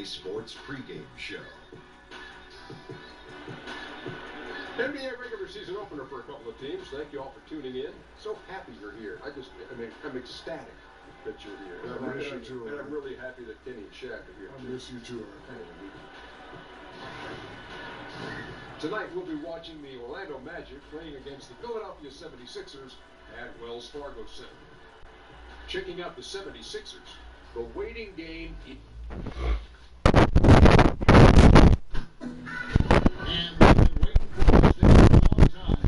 NBA Sports pregame show. NBA regular season opener for a couple of teams. Thank you all for tuning in. So happy you're here. I'm ecstatic that you're here. I miss you too. And I'm really happy that Kenny and Shaq are here too. I miss you too. Tonight we'll be watching the Orlando Magic playing against the Philadelphia 76ers at Wells Fargo Center. Checking out the 76ers, the waiting game. And we've been waiting for this day for a long time.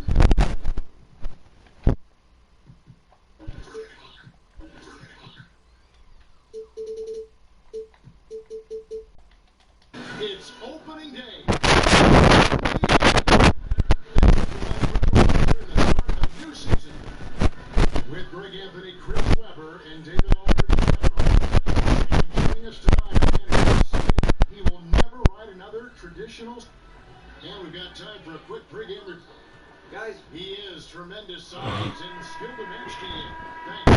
It's opening day. New season with Greg Anthony, Chris Webber, and David Aldridge. Joining us tonight, he will never write another traditional. And we've got time for a quick pregame. Guys, he is tremendous size and skill dimension. Thank you.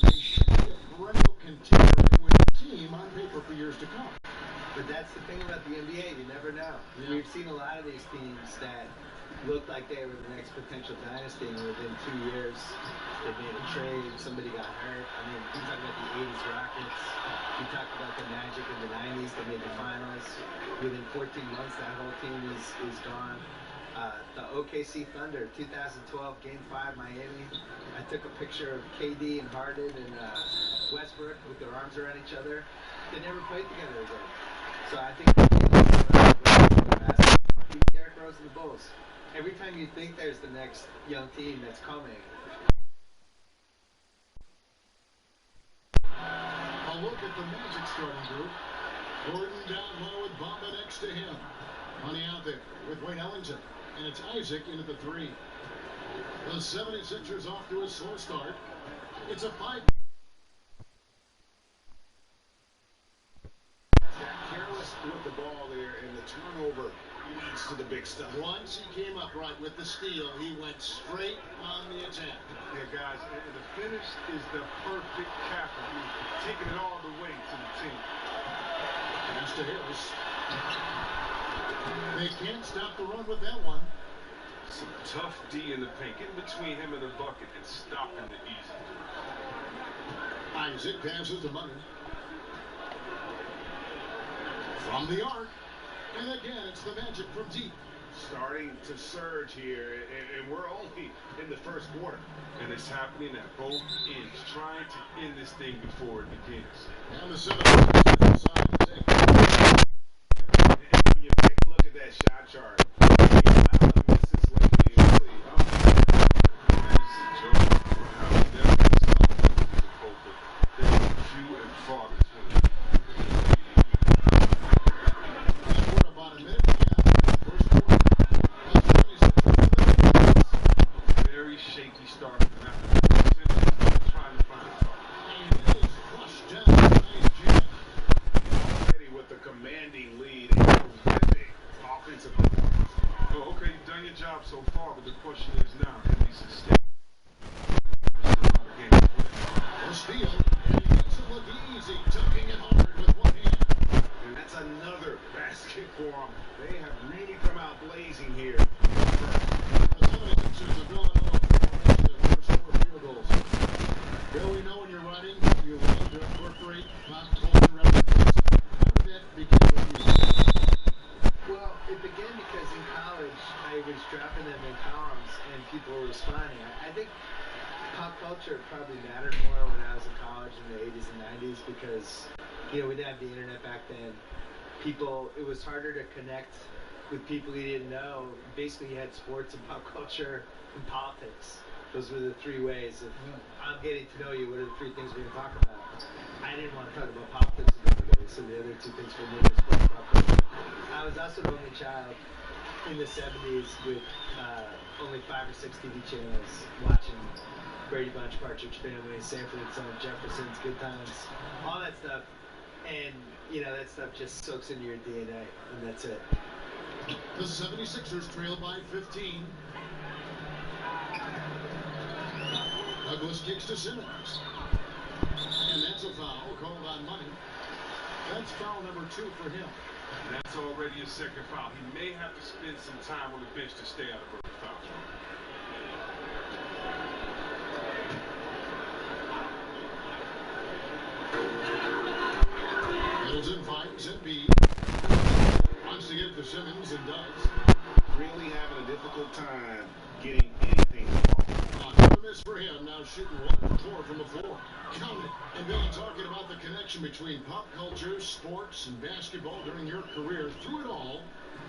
They should be a perennial contender with the team on paper for years to come. But that's the thing about the NBA, you never know. Yeah. We've seen a lot of these teams that looked like they were the next potential dynasty, and within 2 years, they made a trade, somebody got hurt. I mean, you talk about the 80s Rockets, you talk about the Magic in the 90s, they made the finals. Within 14 months, that whole team is gone. The OKC Thunder, 2012, Game 5, Miami. I took a picture of KD and Harden and Westbrook with their arms around each other. They never played together again. So I think Derrick Rose and the Bulls. Every time you think there's the next young team that's coming. A look at the Magic starting group. Gordon down low with Bamba next to him. Money out there with Wayne Ellington. And it's Isaac in at the 3. The 76ers off to a slow start. It's a 5. Careless with the ball there, and the turnover leads to the big stuff. Once he came up right with the steal, he went straight on the attack. Yeah, guys, and the finish is the perfect capper. He's taking it all the way to the team. Pass to Harris. They can't stop the run with that one. Some tough D in the paint. Get in between him and the bucket and stop him the easy. Isaac passes to Money. From the arc. And again, it's the Magic from deep. Starting to surge here, and we're only in the first quarter. And it's happening at both ends, trying to end this thing before it begins. And the 76ers decide to take it. And when you take a look at that shot chart, the amount of misses lately is really few and far between. We're about a minute and a half in the first quarter. Very shaky start. Trying to find it. And it is flushed down. Nice jam. Already with the commanding lead and terrific offensive performance. Oh, okay, you've done your job so far, but the question is now, can he sustain? The steal. And he makes it look easy, tucking it hard with one hand. And that's another basket for them. They have really come out blazing here. The 76ers of Villanova force their first 4 field goals. Bill, we know when you're writing, you love to incorporate pop culture references. How did that begin with you? Well, it began because in college I was dropping them in columns and people were responding. I think pop culture probably mattered more when I was in college in the 80s and 90s because, we didn't have the internet back then. It was harder to connect with people you didn't know. Basically, you had sports and pop culture and politics. Those were the 3 ways of I'm getting to know you. What are the 3 things we're going to talk about? I didn't want to talk about politics with everybody, so the other 2 things for me were sports and pop culture. I was also the only child in the 70s with only 5 or 6 TV channels watching Brady Bunch, Partridge Family, Sanford and Son, Jefferson's, Good Times, all that stuff. And, that stuff just soaks into your DNA, and that's it. The 76ers trail by 15. Douglas kicks to Simmons. And that's a foul called on Money. That's foul number 2 for him. That's already a second foul. He may have to spend some time on the bench to stay out of early foul trouble. Middleton finds Embiid. Wants to get to Simmons and does. Really having a difficult time getting anything wrong. Another miss for him. Now shooting 1 for 4 from the floor. Count it. And Billy, talking about the connection between pop culture, sports, and basketball during your career, through it all,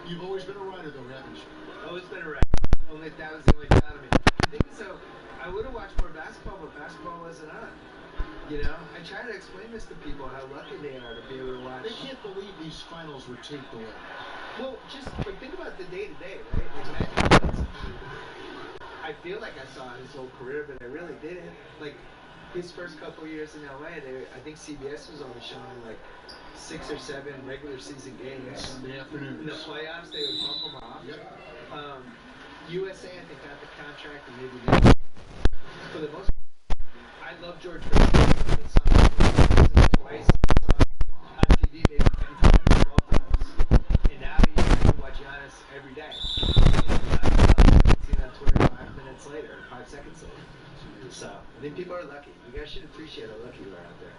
you've always been a writer, though, haven't you? Always been a writer. Only that was the only time of me. I think so. I would have watched more basketball, but basketball wasn't on. You know, I try to explain this to people how lucky they are to be able to watch. They can't believe these finals were taped away. Well, but think about the day-to-day, right? Like Magic Johnson, I feel like I saw his whole career, but I really didn't. Like, his first couple years in LA, I think CBS was only showing like 6 or 7 regular season games. Sunday afternoons. In the playoffs, they would bump them off. Yep. USA, I think, got the contract, and maybe they, for the most part, I love George Best. I saw him twice on TV, maybe 10 times, 12 times. And now you can watch Giannis every day. Seen on Twitter 5 minutes later, 5 seconds later. So, I think people are lucky. You guys should appreciate how lucky you are out there.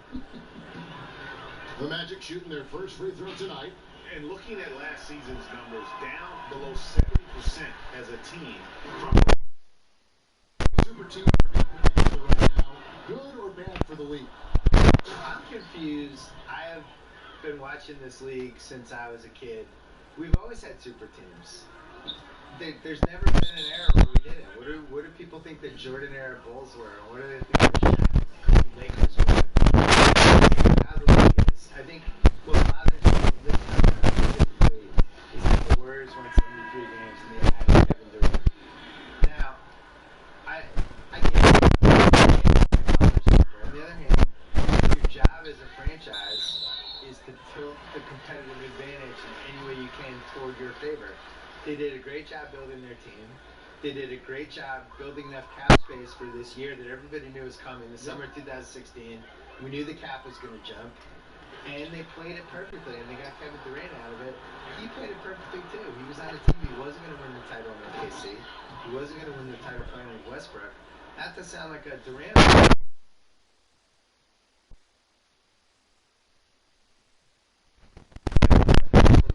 The Magic shooting their first free throw tonight. And looking at last season's numbers, down below 70% as a team. Super team right now. Good or bad for the league? I'm confused. I have been watching this league since I was a kid. We've always had super teams. There's never been an era where we didn't. What do people think the Jordan era Bulls were? And what do they think the Shaq Lakers were? How the league is. I think what bothers me this time specifically is that the Warriors won 73 games and they had Kevin Durant. Now, I get it. On the other hand, your job as a franchise is to tilt the competitive advantage in any way you can toward your favor. They did a great job building their team. They did a great job building enough cap space for this year that everybody knew was coming. The summer of 2016, we knew the cap was going to jump. And they played it perfectly, and they got Kevin Durant out of it. He played it perfectly, too. He was on a team. He wasn't going to win the title in OKC. He wasn't going to win the title playing with Westbrook. Not to sound like a Durant.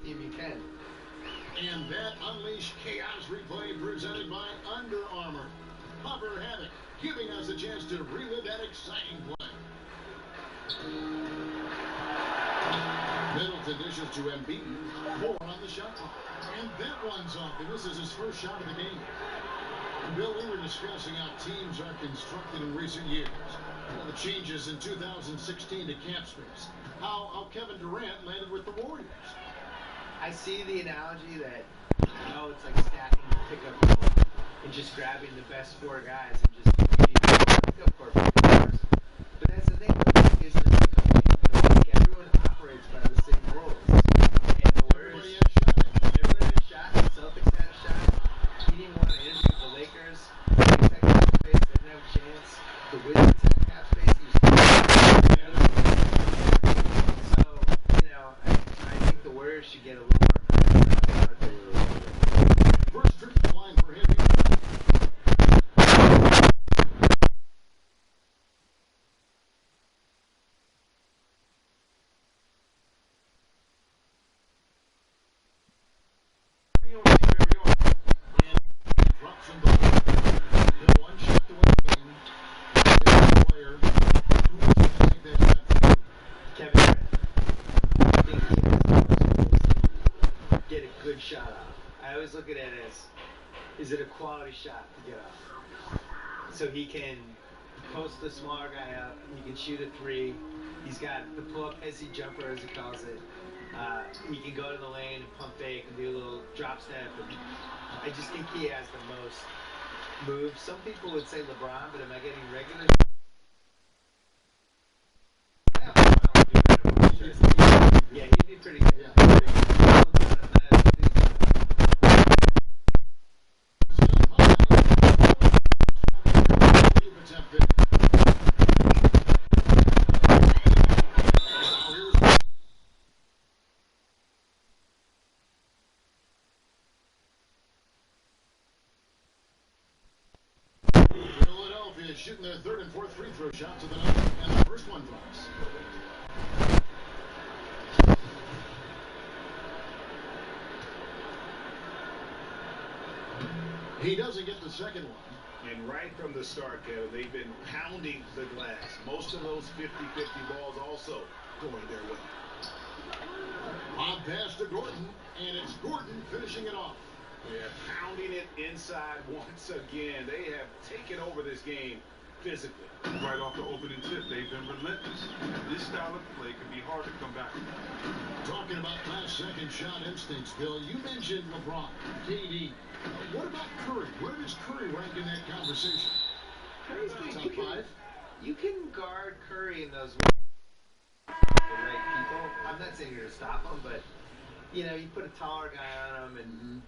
Team you can. And that Unleash Chaos replay presented by Under Armour. Hopper Havoc, giving us a chance to relive that exciting play. Middleton dishes to Embiid. 4 on the shot clock. And that one's off, and this is his first shot of the game. Bill, we were discussing how teams are constructed in recent years. The changes in 2016 to cap space. How Kevin Durant landed with the Warriors. I see the analogy that, it's like stacking the pickup court and just grabbing the best 4 guys and just beating the pickup court. But that's the thing, is the pickup game. Everyone operates by the same rules. And the Warriors, everybody had a shot. The Celtics had a shot. He didn't want to interview the Lakers. The Lakers had cap space. They didn't have a chance. The Wizards had cap space. He was so, I think the Warriors should get a little more credit. First trip to the line for him. Drops him back. They're 1 shot to win the game. Player. Who wants to take that shot? Kevin Durant. I think he has the most to get a good shot off. I always look at it as, is it a quality shot to get off? So he can post the smaller guy up, he can shoot a 3, he's got the pull-up hissy jumper as he calls it, he can go to the lane and pump fake and do a little drop step. I just think he has the most moves. Some people would say LeBron, but am I getting regular? Yeah, he'd be pretty good. Yeah. shooting their third and fourth free throw shots of the night, and the first one drops. He doesn't get the second one. And right from the start, Kevin, they've been pounding the glass. Most of those 50-50 balls also going their way. On pass to Gordon, and it's Gordon finishing it off. Yeah, pounding it inside once again. They have taken over this game physically. Right off the opening tip, they've been relentless. This style of play can be hard to come back. Talking about last second shot instincts, Bill, you mentioned LeBron, KD. What about Curry? Where does Curry rank in that conversation? Curry's good. Top five? You can guard Curry in those the right people. I'm not saying you're to stop him, but you know, you put a taller guy on him, and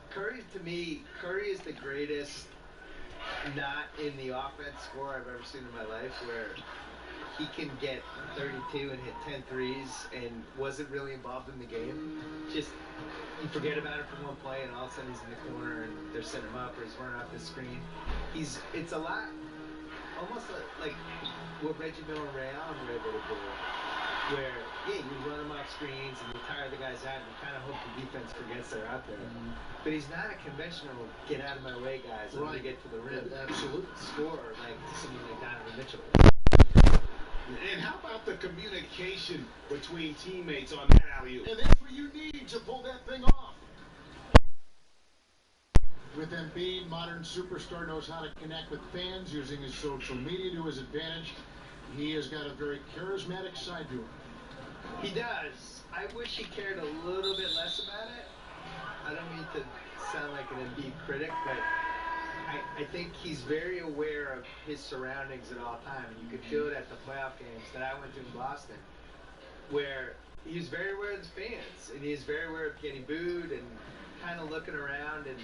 Curry, to me, Curry is the greatest not in the offense scorer I've ever seen in my life, where he can get 32 and hit 10 threes and wasn't really involved in the game. Just, you forget about it for one play, and all of a sudden he's in the corner and they're setting him up, or he's running off the screen. It's a lot, almost like what Reggie Miller and Ray Allen were able to do, where, yeah, you run them off screens and you tire the guys out and you kind of hope the defense forgets they're out there. But he's not a conventional get out of my way guys when they get to the rim. Absolutely. Score like someone like Donovan Mitchell. And how about the communication between teammates on that alley-oop? And that's what you need to pull that thing off. With Embiid, modern superstar knows how to connect with fans using his social media to his advantage. He has got a very charismatic side to him. He does. I wish he cared a little bit less about it. I don't mean to sound like an Embiid critic, but I think he's very aware of his surroundings at all times. And you could feel it at the playoff games that I went to in Boston, where he was very aware of the fans, and he's very aware of getting booed and kind of looking around. And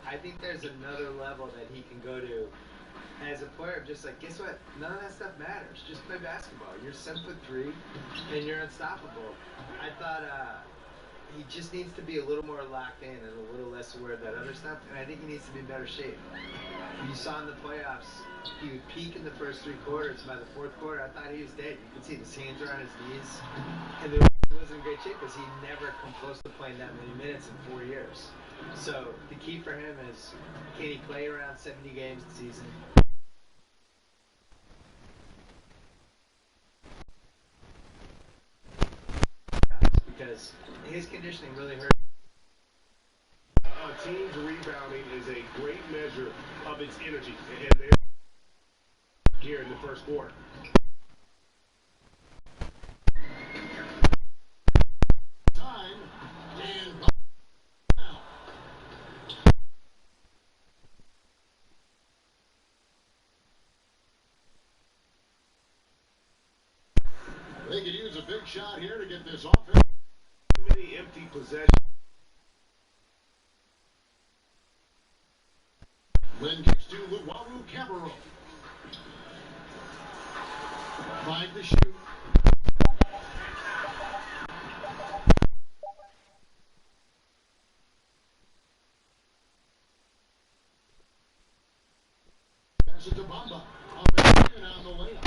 I think there's another level that he can go to as a player. Just like, guess what? None of that stuff matters. Just play basketball. You're 7'3", and you're unstoppable. I thought he just needs to be a little more locked in and a little less aware of that other stuff, and I think he needs to be in better shape. You saw in the playoffs, he would peak in the first three quarters. By the fourth quarter, I thought he was dead. You could see his hands are on his knees, and he wasn't in great shape because he never come close to playing that many minutes in 4 years. So the key for him is, can he play around 70 games a season? Because his conditioning really hurt. A team's rebounding is a great measure of its energy, and they're here in the first quarter. Time and now. They could use a big shot here to get this offense. Many empty possessions. Lynn gets to Luwawu Cabarro. 5 to shoot. Pass it to Bamba. Up and on the layup.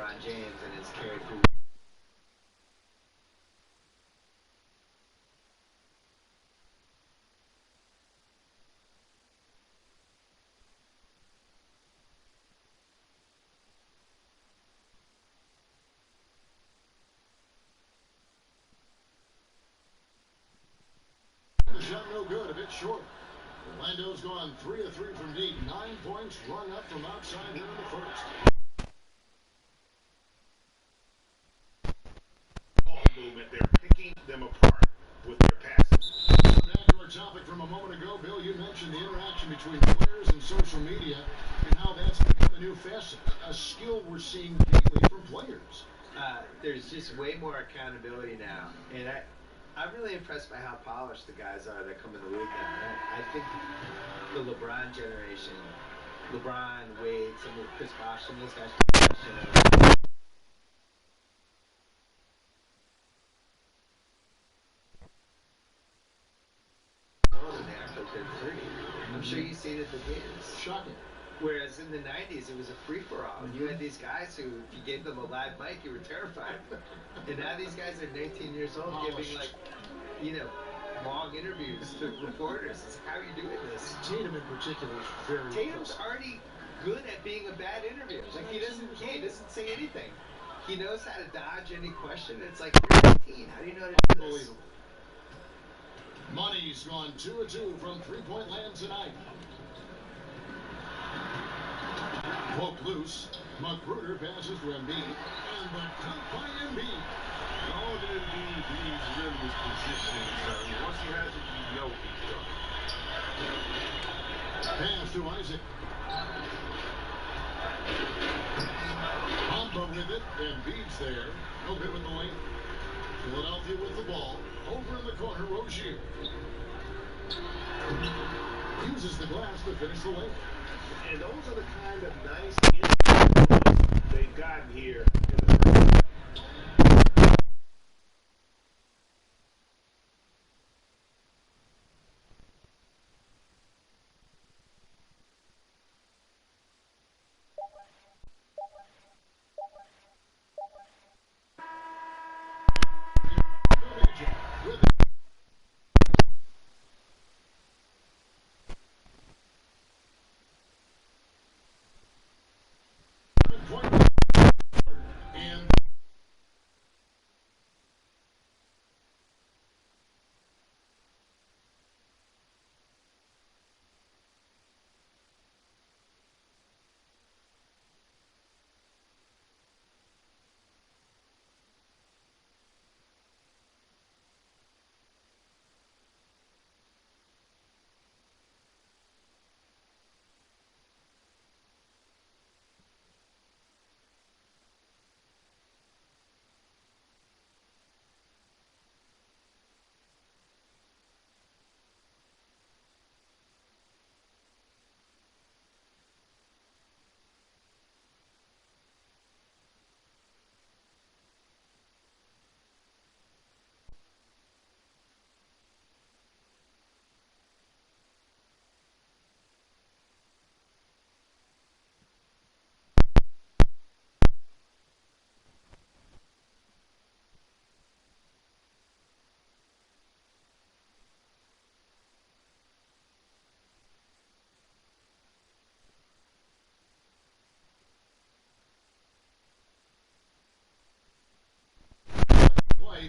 LeBron James and has carried through. The shot no good, a bit short. Orlando's gone 3 of 3 from deep. 9 points rung up from outside here in the first. Ball movement, they're picking them apart with their passes. Back to our topic from a moment ago, Bill, you mentioned the interaction between players and social media and how that's become a new facet, a skill we're seeing daily from players. There's just way more accountability now, and I'm really impressed by how polished the guys are that come in the league now. I think the LeBron generation, LeBron, Wade, some of Chris Bosh, some of those guys, I'm sure you see it at the games. Shocking. Whereas in the 90s, it was a free-for-all. And you had these guys who, if you gave them a live mic, you were terrified. And now these guys are 19 years old giving, like, long interviews to reporters. It's how are you doing this? Tatum in particular is very Tatum's already good at being a bad interviewer. Like, he doesn't say anything. He knows how to dodge any question. It's like, you're 18. How do you know how to do this? unbelievable. Money's gone 2 of 2 from three-point land tonight. Poke loose. Magruder passes to Embiid. And the cut by Embiid. All that Embiid needs really is positioning himself. Once he has it, you know he's done. Pass to Isaac. Bamba with it. Embiid's there. No good with the lane. Philadelphia with the ball. Over in the corner, Rozier. Uses the glass to finish the lane. And those are the kind of nice individuals they've gotten here in the first.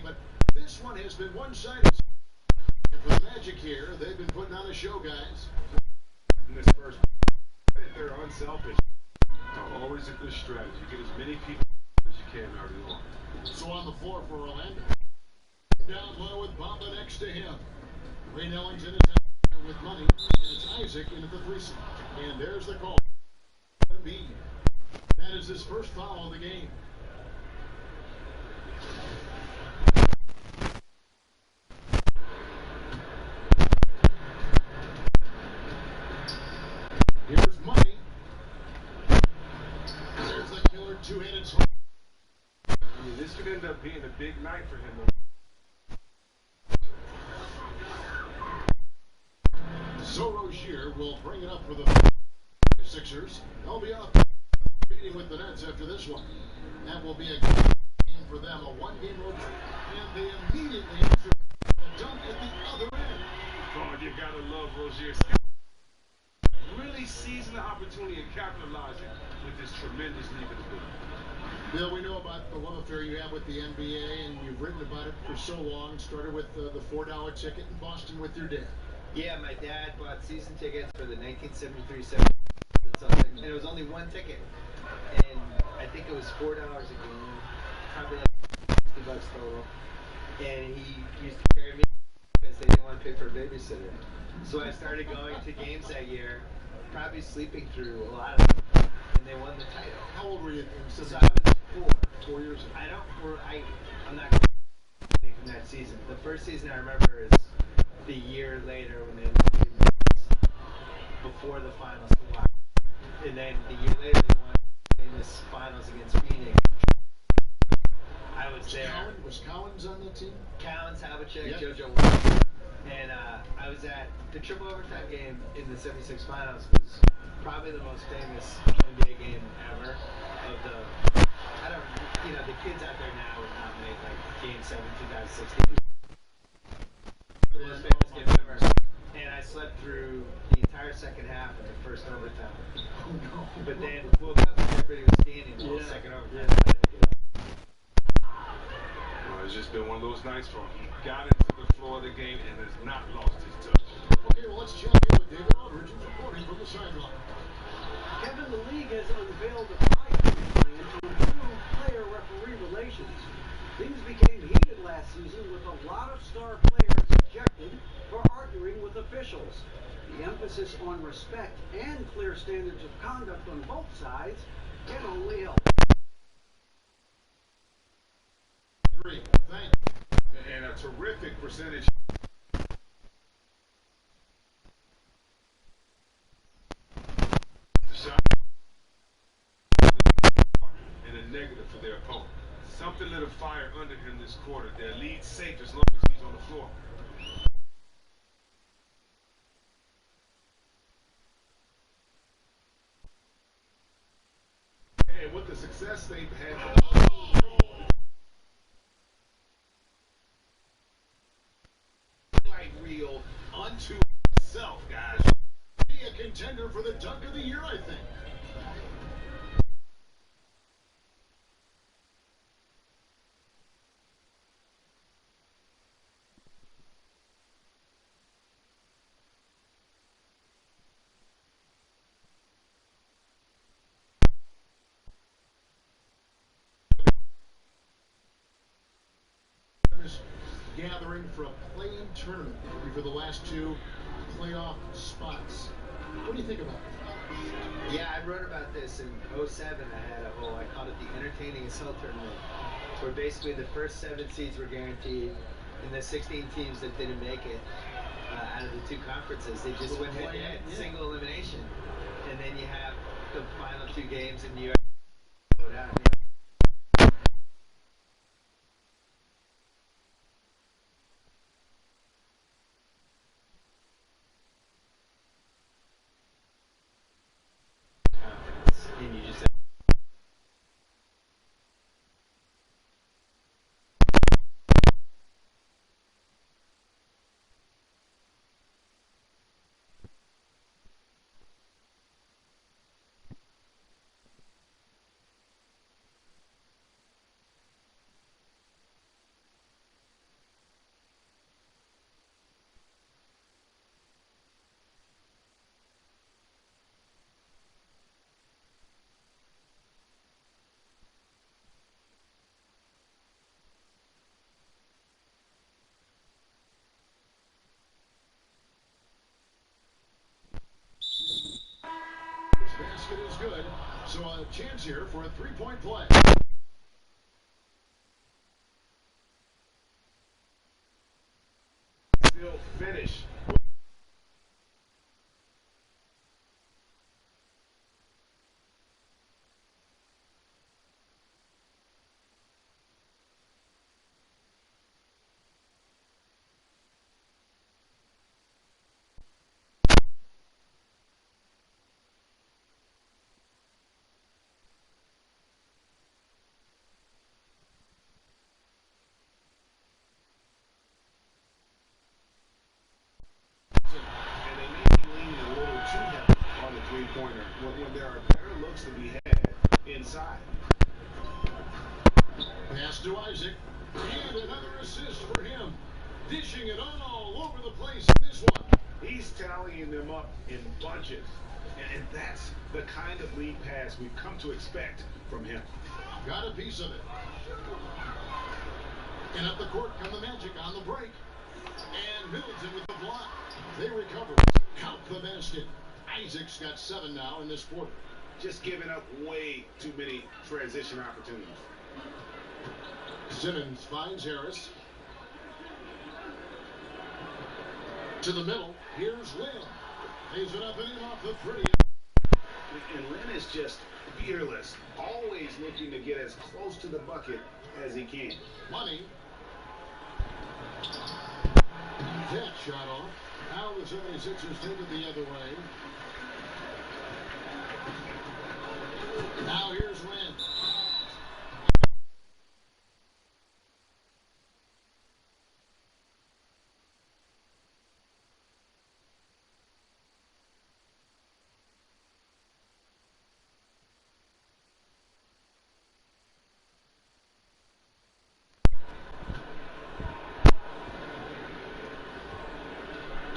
But this one has been one-sided. And for the Magic here, they've been putting on a show, guys. In this first, they're unselfish. Always a good strategy. Get as many people as you can early on. So on the floor for Orlando. Down low with Bamba next to him. Wayne Ellington is out there with money. And it's Isaac into the threesome. And there's the call. Embiid. That is his first foul of the game. Here's money. There's the killer two-handed slam. I mean, this could end up being a big night for him. So Rozier will bring it up for the Sixers. They'll be up meeting with the Nets after this one. That will be a game for them, a one-game road trip. And they immediately answer a dunk at the other end. Oh, you gotta love Rozier. Really seizing the opportunity and capitalizing with this tremendous lead in the building. Bill, we know about the love affair you have with the NBA, and you've written about it for so long. Started with the $4 ticket in Boston with your dad. Yeah, my dad bought season tickets for the 1973 Celtics, and it was only one ticket, and I think it was $4 a game, probably like $60 total. And he used to carry me because they didn't want to pay for a babysitter. So I started going to games that year, probably sleeping through a lot of them, and they won the title. How old were you? So I was 4. 4 years ago. I'm not going to say from that season. The first season I remember is the year later when they before the finals to watch. And then the year later they won the famous finals against Phoenix. I was there. Was Collins on that team? Collins, Havlicek, Yep. JoJo Williams. And I was at the triple overtime game in the 76 finals. It was probably the most famous NBA game ever. The kids out there now would nominate like Game 7 2016. The most famous game ever. And I slept through the entire second half of the first overtime. Oh, no. But then woke up and everybody was standing the whole second overtime. Well, it's just been one of those nights for him. He got into the floor of the game and has not lost his touch. Okay, well, let's check in with David Aldridge, who's reporting from the sideline. Kevin, the league has unveiled a 5-year plan to improve player-referee relations. Things became heated last season with a lot of star players ejected for arguing with officials. The emphasis on respect and clear standards of conduct on both sides can only help. Great, thank you. And a terrific percentage. The shot and a negative for their opponent. Something lit a fire under him this quarter. Their lead's safe as long as he's on the floor. And with the success they've had, highlight reel unto itself, guys. Be a contender for the dunk of the year, I think. Gathering for a play-in tournament for the last 2 playoff spots. What do you think about it? Yeah, I wrote about this in 07. I called it the entertaining assault tournament, where basically the first 7 seeds were guaranteed, and the 16 teams that didn't make it out of the 2 conferences, they just went head-to-head, single elimination, and then you have the final 2 games in New York. And you just This basket is good, so a chance here for a 3-point play. still finish. three-pointer when there are better looks to be had inside. Pass to Isaac. And another assist for him. Dishing it on all over the place in this one. He's tallying them up in bunches. And that's the kind of lead pass we've come to expect from him. Got a piece of it. And up the court come the Magic on the break. And Middleton with the block. They recover. Count the basket. Isaac's got 7 now in this quarter. Just giving up way too many transition opportunities. Simmons finds Harris. To the middle. Here's Lynn. Lays it up and in off the pretty. And Lynn is just fearless. Always looking to get as close to the bucket as he can. Money. That shot off. Now the 76ers take it the other way. Now here's Lynn.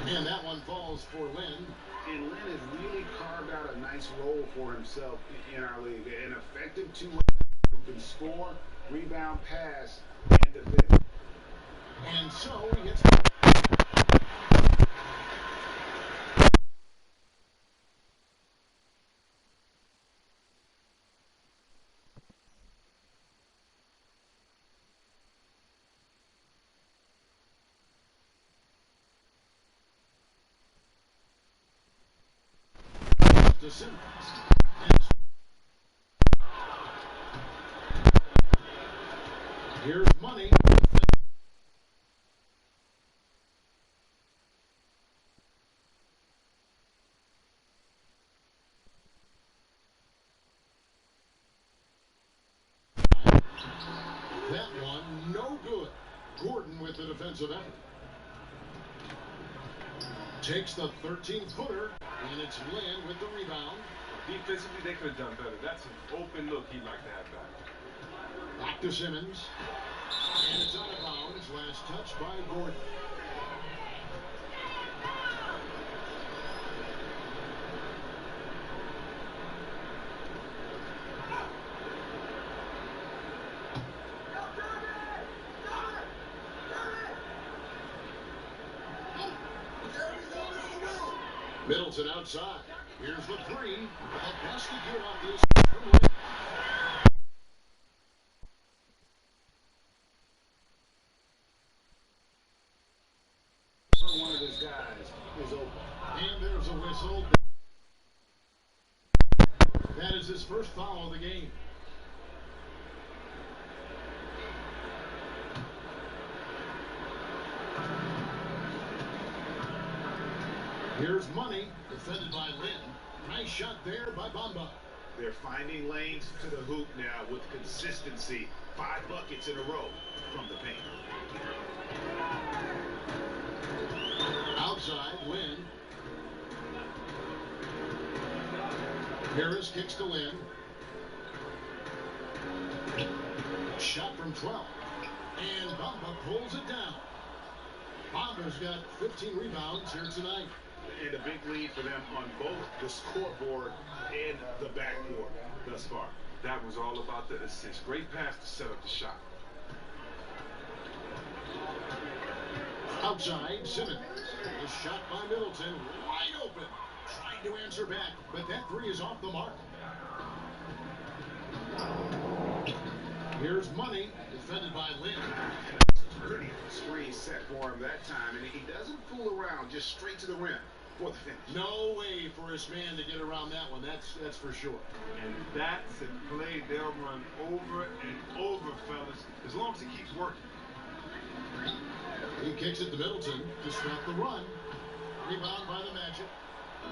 And that one falls for Lynn. And Lynn has really carved out a nice role for himself in our league. An effective two-way who can score, rebound, pass, and defend. And so he hits. To Simmons. Here's Money. That one, no good. Gordon with the defensive effort. Takes the 13-footer, and it's Lynn with the rebound. Defensively, they could have done better. That's an open look he'd like to have back. Back to Simmons. And it's out of bounds. Last touch by Gordon. Middleton outside. Here's the three. A basket here off the assist from Lynn. One of his guys is open. And there's a whistle. That is his first foul of the game. Here's Money, defended by Lynn. Nice shot there by Bamba. They're finding lanes to the hoop now with consistency. 5 buckets in a row from the paint. Outside, Lynn. Harris kicks to Lynn. Shot from 12. And Bamba pulls it down. Bamba's got 15 rebounds here tonight. And a big lead for them on both the scoreboard and the backboard thus far. That was all about the assist. Great pass to set up the shot. Outside, Simmons. A shot by Middleton. Wide open. Trying to answer back, but that three is off the mark. Here's Money, defended by Lynn. Pretty screen set for him that time, and he doesn't fool around, just straight to the rim for the finish. No way for his man to get around that one, that's for sure. And that's a play they'll run over and over, fellas, as long as he keeps working. He kicks it to Middleton to stop the run. Rebound by the Magic.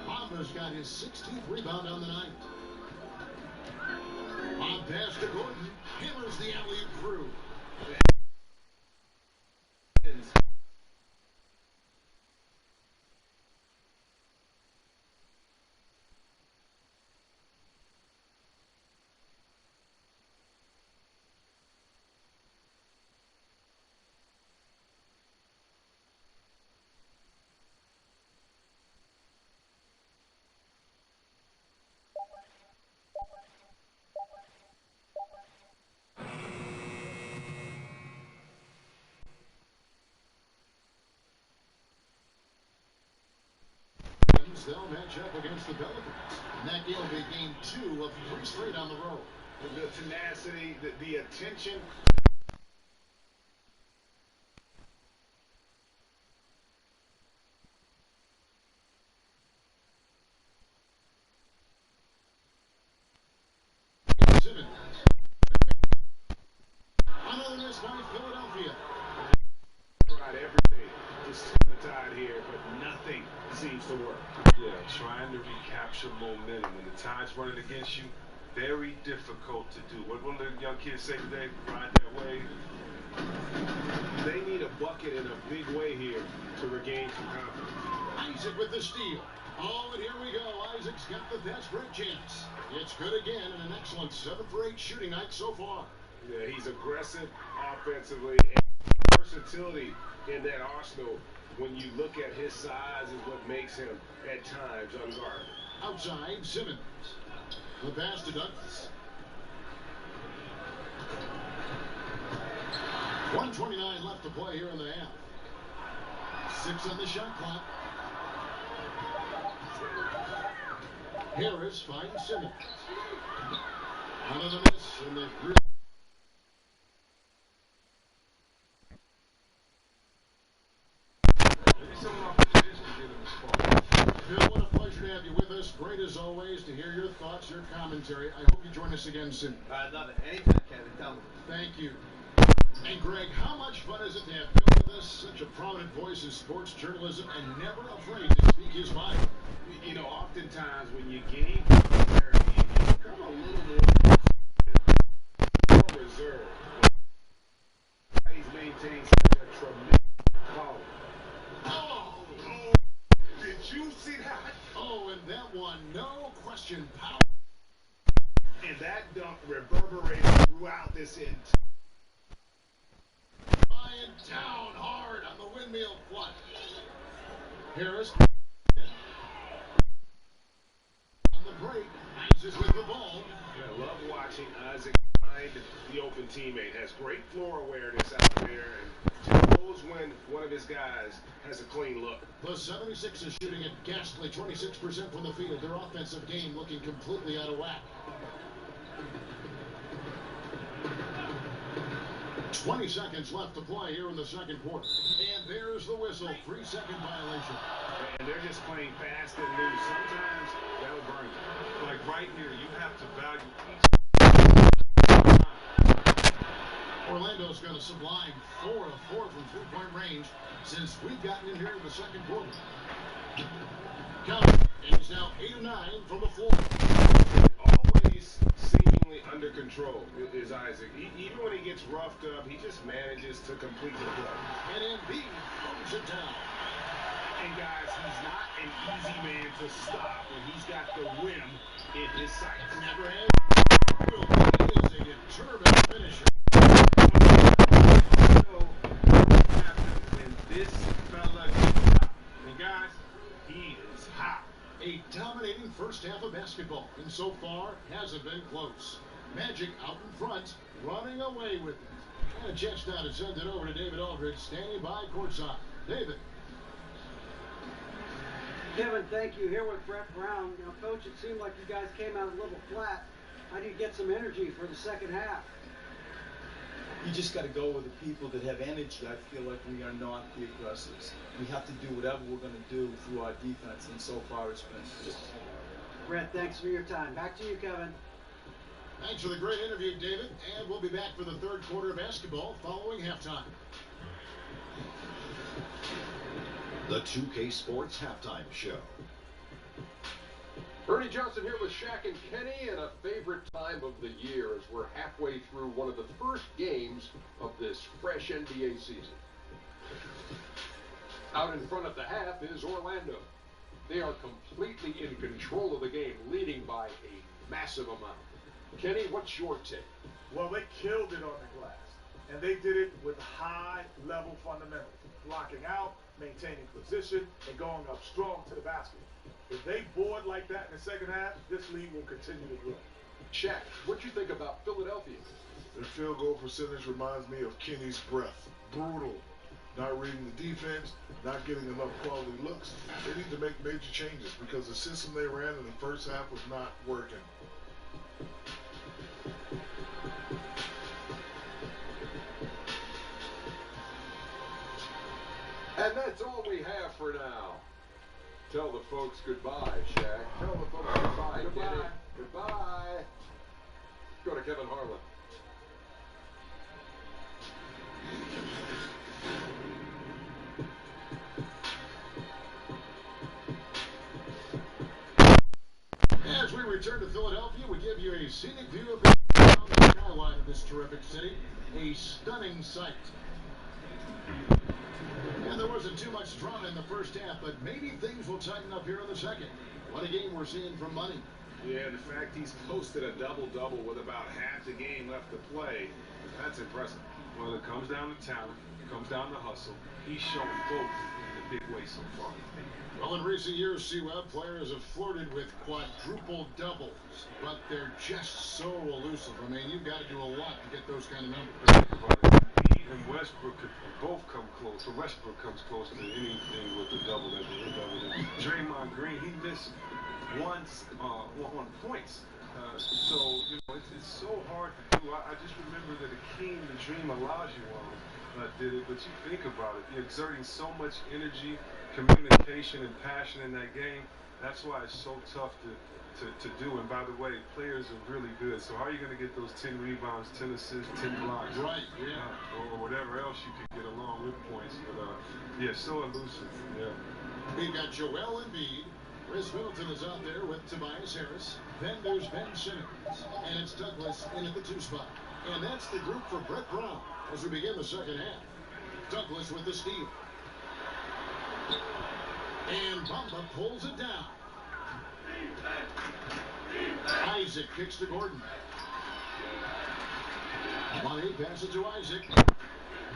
Bamba's got his 16th rebound on the night. On pass to Gordon. Hammers the alley-oop through. Pelicans, they'll match up against the Pelicans. And that game will be game 2 of 3 straight on the road. The tenacity, the attention. Simmons. Another miss by Philadelphia. Tried everything to turn the tide here, but nothing seems to work. Yeah, trying to recapture momentum. When the tide's running against you, very difficult to do. What will the young kids say today? Ride that wave. They need a bucket in a big way here to regain some confidence. Isaac with the steal. Oh, and here we go. Isaac's got the fast break chance. It's good again, and an excellent 7 for 8 shooting night so far. Yeah, he's aggressive offensively, and versatility in that arsenal. When you look at his size is what makes him, at times, unguarded. Outside, Simmons. The pass to Douglas. 1:29 left to play here in the half. 6 on the shot clock. Harris finds Simmons. Another miss, and they've really... Phil, what a pleasure to have you with us. Great as always to hear your thoughts, your commentary. I hope you join us again soon. I love it. Anytime, Kevin. Tell me. Thank you. And Greg, how much fun is it to have Phil with us? Such a prominent voice in sports journalism and never afraid to speak his mind. You know, oftentimes when you gain popularity, you become a little more reserved. He's maintained such a tremendous quality. Oh, Did you see that? oh, and that one, no question, power. And that dunk reverberated throughout this entire. Ryan down hard on the windmill flush. Harris on the break. Isaac with the ball. I love watching Isaac find the open teammate. Has great floor awareness out there and knows when one of his guys has a clean look. The 76ers shooting at ghastly 26% from the field. Their offensive game looking completely out of whack. 20 seconds left to play here in the second quarter. And there's the whistle. 3-second violation. And they're just playing fast and loose. Sometimes that'll burn you. Like right here, you have to value each. Orlando's got a sublime 4 of 4 from three-point range since we've gotten in here in the second quarter. Count. And he's now 8 of 9 from the floor. Always seemingly under control is Isaac. Even when he gets roughed up, he just manages to complete the play. And Embiid throws it down. And guys, he's not an easy man to stop when he's got the rim in his sights. Never has. He is a determined finisher. So, what happens when this fella gets hot? And guys, he is hot. A dominating first half of basketball, and so far hasn't been close. Magic out in front, running away with it. And a chance now to send it over to David Aldridge, standing by courtside. David. Kevin, thank you. Here with Brett Brown. Now, Coach, it seemed like you guys came out a little flat. How do you get some energy for the second half? You just got to go with the people that have energy. I feel like we are not the aggressors. We have to do whatever we're going to do through our defense, and so far it's been just... Brett, thanks for your time. Back to you, Kevin. Thanks for the great interview, David. And we'll be back for the third quarter of basketball following halftime. The 2K Sports Halftime Show. Bernie Johnson here with Shaq and Kenny, and a favorite time of the year as we're halfway through one of the first games of this fresh NBA season. Out in front at the half is Orlando. They are completely in control of the game, leading by a massive amount. Kenny, what's your take? Well, they killed it on the glass, and they did it with high-level fundamentals, blocking out, maintaining position, and going up strong to the basket. If they board like that in the second half, this league will continue to grow. Shaq, what you think about Philadelphia? Their field goal percentage reminds me of Kenny's breath. Brutal. not reading the defense, not getting enough quality looks. They need to make major changes because the system they ran in the first half was not working. And that's all we have for now. Tell the folks goodbye, Shaq. Tell the folks goodbye. Goodbye. Goodbye. Go to Kevin Harlan. As we return to Philadelphia, we give you a scenic view of the skyline of this terrific city. A stunning sight. And there wasn't too much drama in the first half, but maybe things will tighten up here in the second. What a game we're seeing from Money. Yeah, the fact he's posted a double-double with about half the game left to play, that's impressive. Well, it comes down to talent. It comes down to hustle. He's shown both in a big way so far. Well, in recent years, C-Web players have flirted with quadruple doubles, but they're just so elusive. I mean, you've got to do a lot to get those kind of numbers. He and Westbrook could both come close. So Westbrook comes close to anything with the double at the end of it. Draymond Green, he missed one points. So, you know, it's so hard to do. I just remember that Akeem, the Dream Olajuwon, did it, but you think about it, you're exerting so much energy, communication, and passion in that game. That's why it's so tough to do. And by the way, players are really good. So how are you going to get those 10 rebounds, 10 assists, 10 blocks? Right, yeah. Or whatever else you could get along with points. But, yeah, so elusive. Yeah. We've got Joel Embiid. Chris Middleton is out there with Tobias Harris. Then there's Ben Simmons. And it's Douglas in at the 2 spot. And that's the group for Brett Brown as we begin the second half. Douglas with the steal. And Bamba pulls it down. Isaac kicks to Gordon. Money passes to Isaac.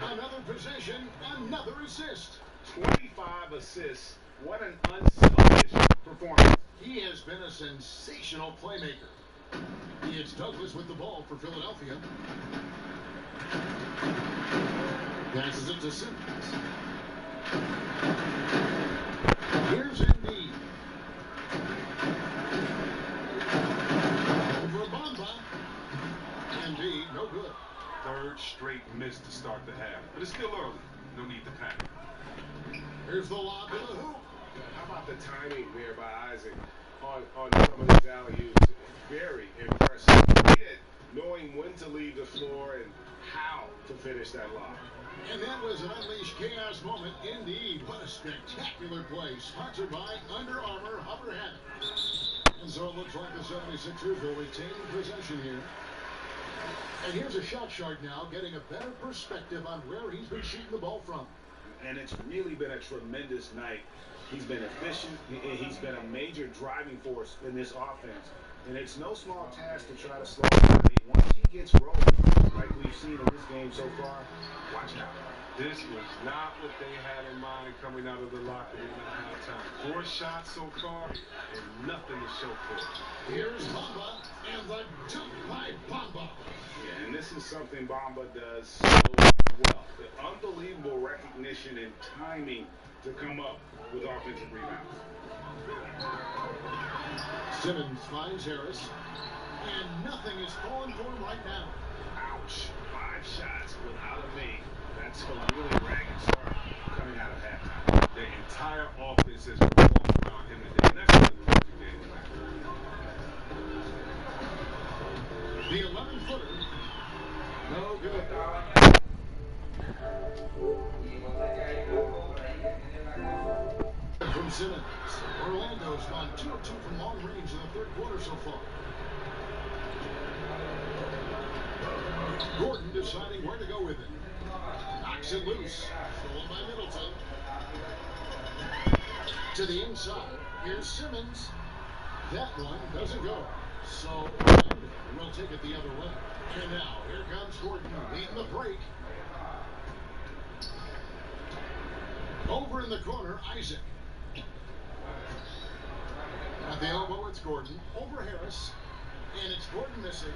Another possession, another assist. 25 assists. What an unselfish performance. He has been a sensational playmaker. It's Douglas with the ball for Philadelphia. Passes it to Simmons. Here's Embiid. Over Bamba. Embiid, no good. Third straight miss to start the half. But it's still early. No need to panic. Here's the lob to the hoop. How about the timing there by Isaac on some of these alley-oops? Very impressive. Knowing when to leave the floor and how to finish that lob. And that was an unleashed chaos moment indeed. What a spectacular play. Sponsored by Under Armour Hover Hat. And so it looks like the 76ers will retain possession here. And here's a shot chart now, getting a better perspective on where he's been shooting the ball from. And it's really been a tremendous night. He's been efficient. He's been a major driving force in this offense. And it's no small task to try to slow him down. Once he gets rolling, like we've seen in this game so far, watch out. This was not what they had in mind coming out of the locker room at halftime. 4 shots so far, and nothing to show for it. Here's Bamba, and the dunk by Bamba. Yeah, and this is something Bamba does so well. The unbelievable recognition and timing to come up with offensive rebounds. Simmons finds Harris, and nothing is falling for him right now. Ouch. 5 shots without a make. That's a really ragged start coming out of halftime. The entire offense has revolved around him today, and that's what the perfect game plan. The 11-footer. No good. From Simmons. Orlando's gone 2 of 2 from long range in the third quarter so far. Gordon deciding where to go with it. Knocks it loose. Stolen by Middleton. To the inside. Here's Simmons. That one doesn't go. So Orlando will take it the other way. And now, here comes Gordon leading the break. Over in the corner, Isaac. At the elbow, it's Gordon. Over Harris. And it's Gordon missing.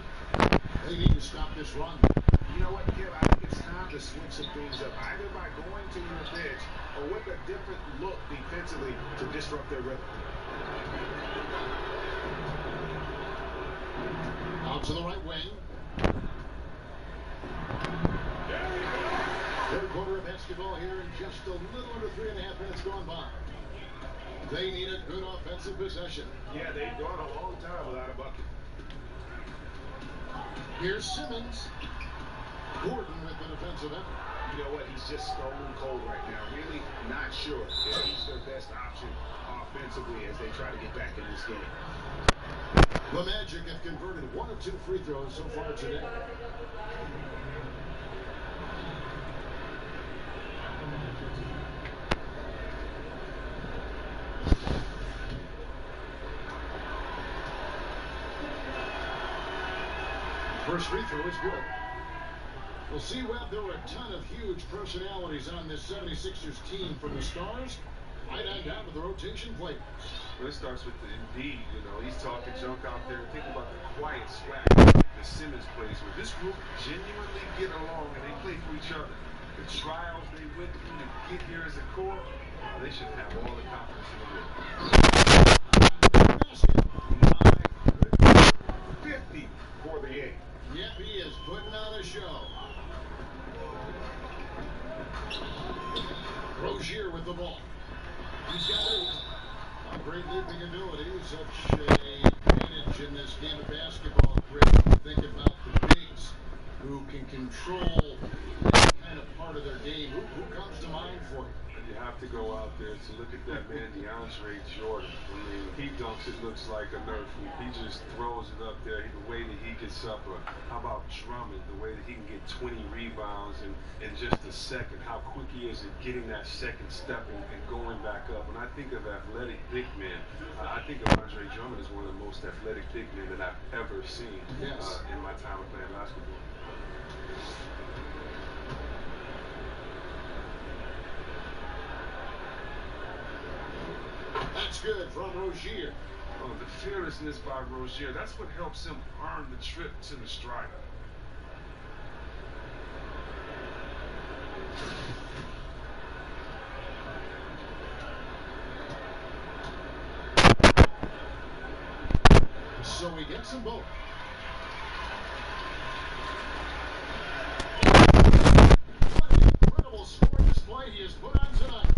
They need to stop this run. You know what, Kev? I think it's time to switch some things up, either by going to your bench or with a different look defensively to disrupt their rhythm. Out to the right wing. Third quarter of basketball here, and just a little under 3.5 minutes gone by. They need a good offensive possession. Yeah, they've gone a long time without a bucket. Here's Simmons. Gordon with the defensive effort. You know what? He's just stone cold right now. Really not sure if he's their best option offensively as they try to get back in this game. The Magic have converted 1 of 2 free throws so far today. First free throw is good. We'll see, Webb, there were a ton of huge personalities on this 76ers team, from the stars right on down to the rotation players. Well, it starts with the Embiid, you know, he's talking junk out there. Think about the quiet swag that Simmons plays with. This group genuinely get along and they play for each other. The trials they went through to get here as a core, they should have all the confidence in the world. 50 for the game. Yep, he is putting on a show. Rozier with the ball. He's got 8. A great leaping ability. Such a advantage in this game of basketball. Great to think about the bigs who can control that kind of part of their game. Who comes to mind for you? You have to go out there to look at that man, DeAndre Jordan. I mean, he dunks, it looks like a Nerf hoop. He just throws it up there. The way that he gets up. How about Drummond? The way that he can get 20 rebounds in just a second. How quick he is at getting that second step and going back up. When I think of athletic big men, I think of Andre Drummond as one of the most athletic big men that I've ever seen in my time of playing basketball. That's good from Rozier. Oh, the fearlessness by Rozier, that's what helps him earn the trip to the striker. So he gets them both. What an incredible score display he has put on tonight.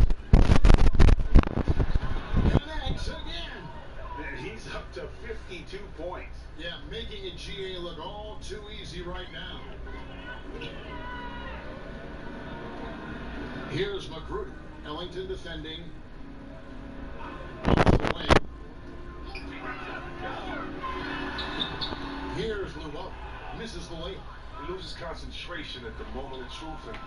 Connects again. And he's up to 52 points. Yeah, making a GA look all too easy right now. Here's McGruder. Ellington defending. Off to the wing. Here's Luo. Misses the layup. He loses concentration at the moment of truth and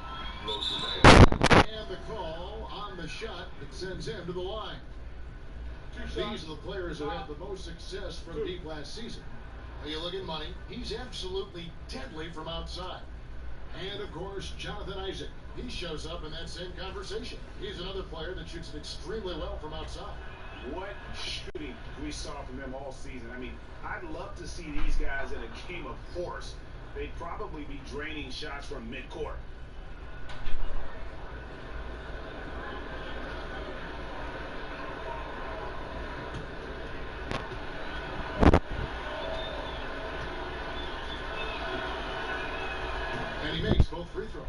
blows the layup. And the call on the shot that sends him to the line. These are the players who had the most success from deep last season. When you look at money, he's absolutely deadly from outside. And of course, Jonathan Isaac. He shows up in that same conversation. He's another player that shoots it extremely well from outside. What shooting we saw from them all season. I mean, I'd love to see these guys in a game of force. They'd probably be draining shots from midcourt. And he makes both free throws.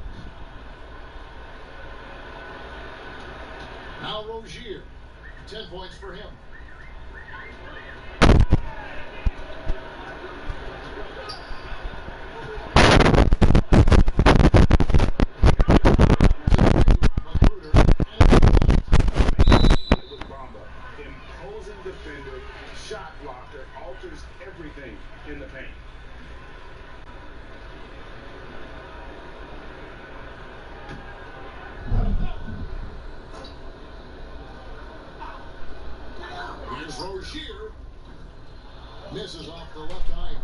Now Rozier. 10 points for him. Imposing defender, shot blocker, alters everything in the paint. Here's Rozier. Misses off the left eye.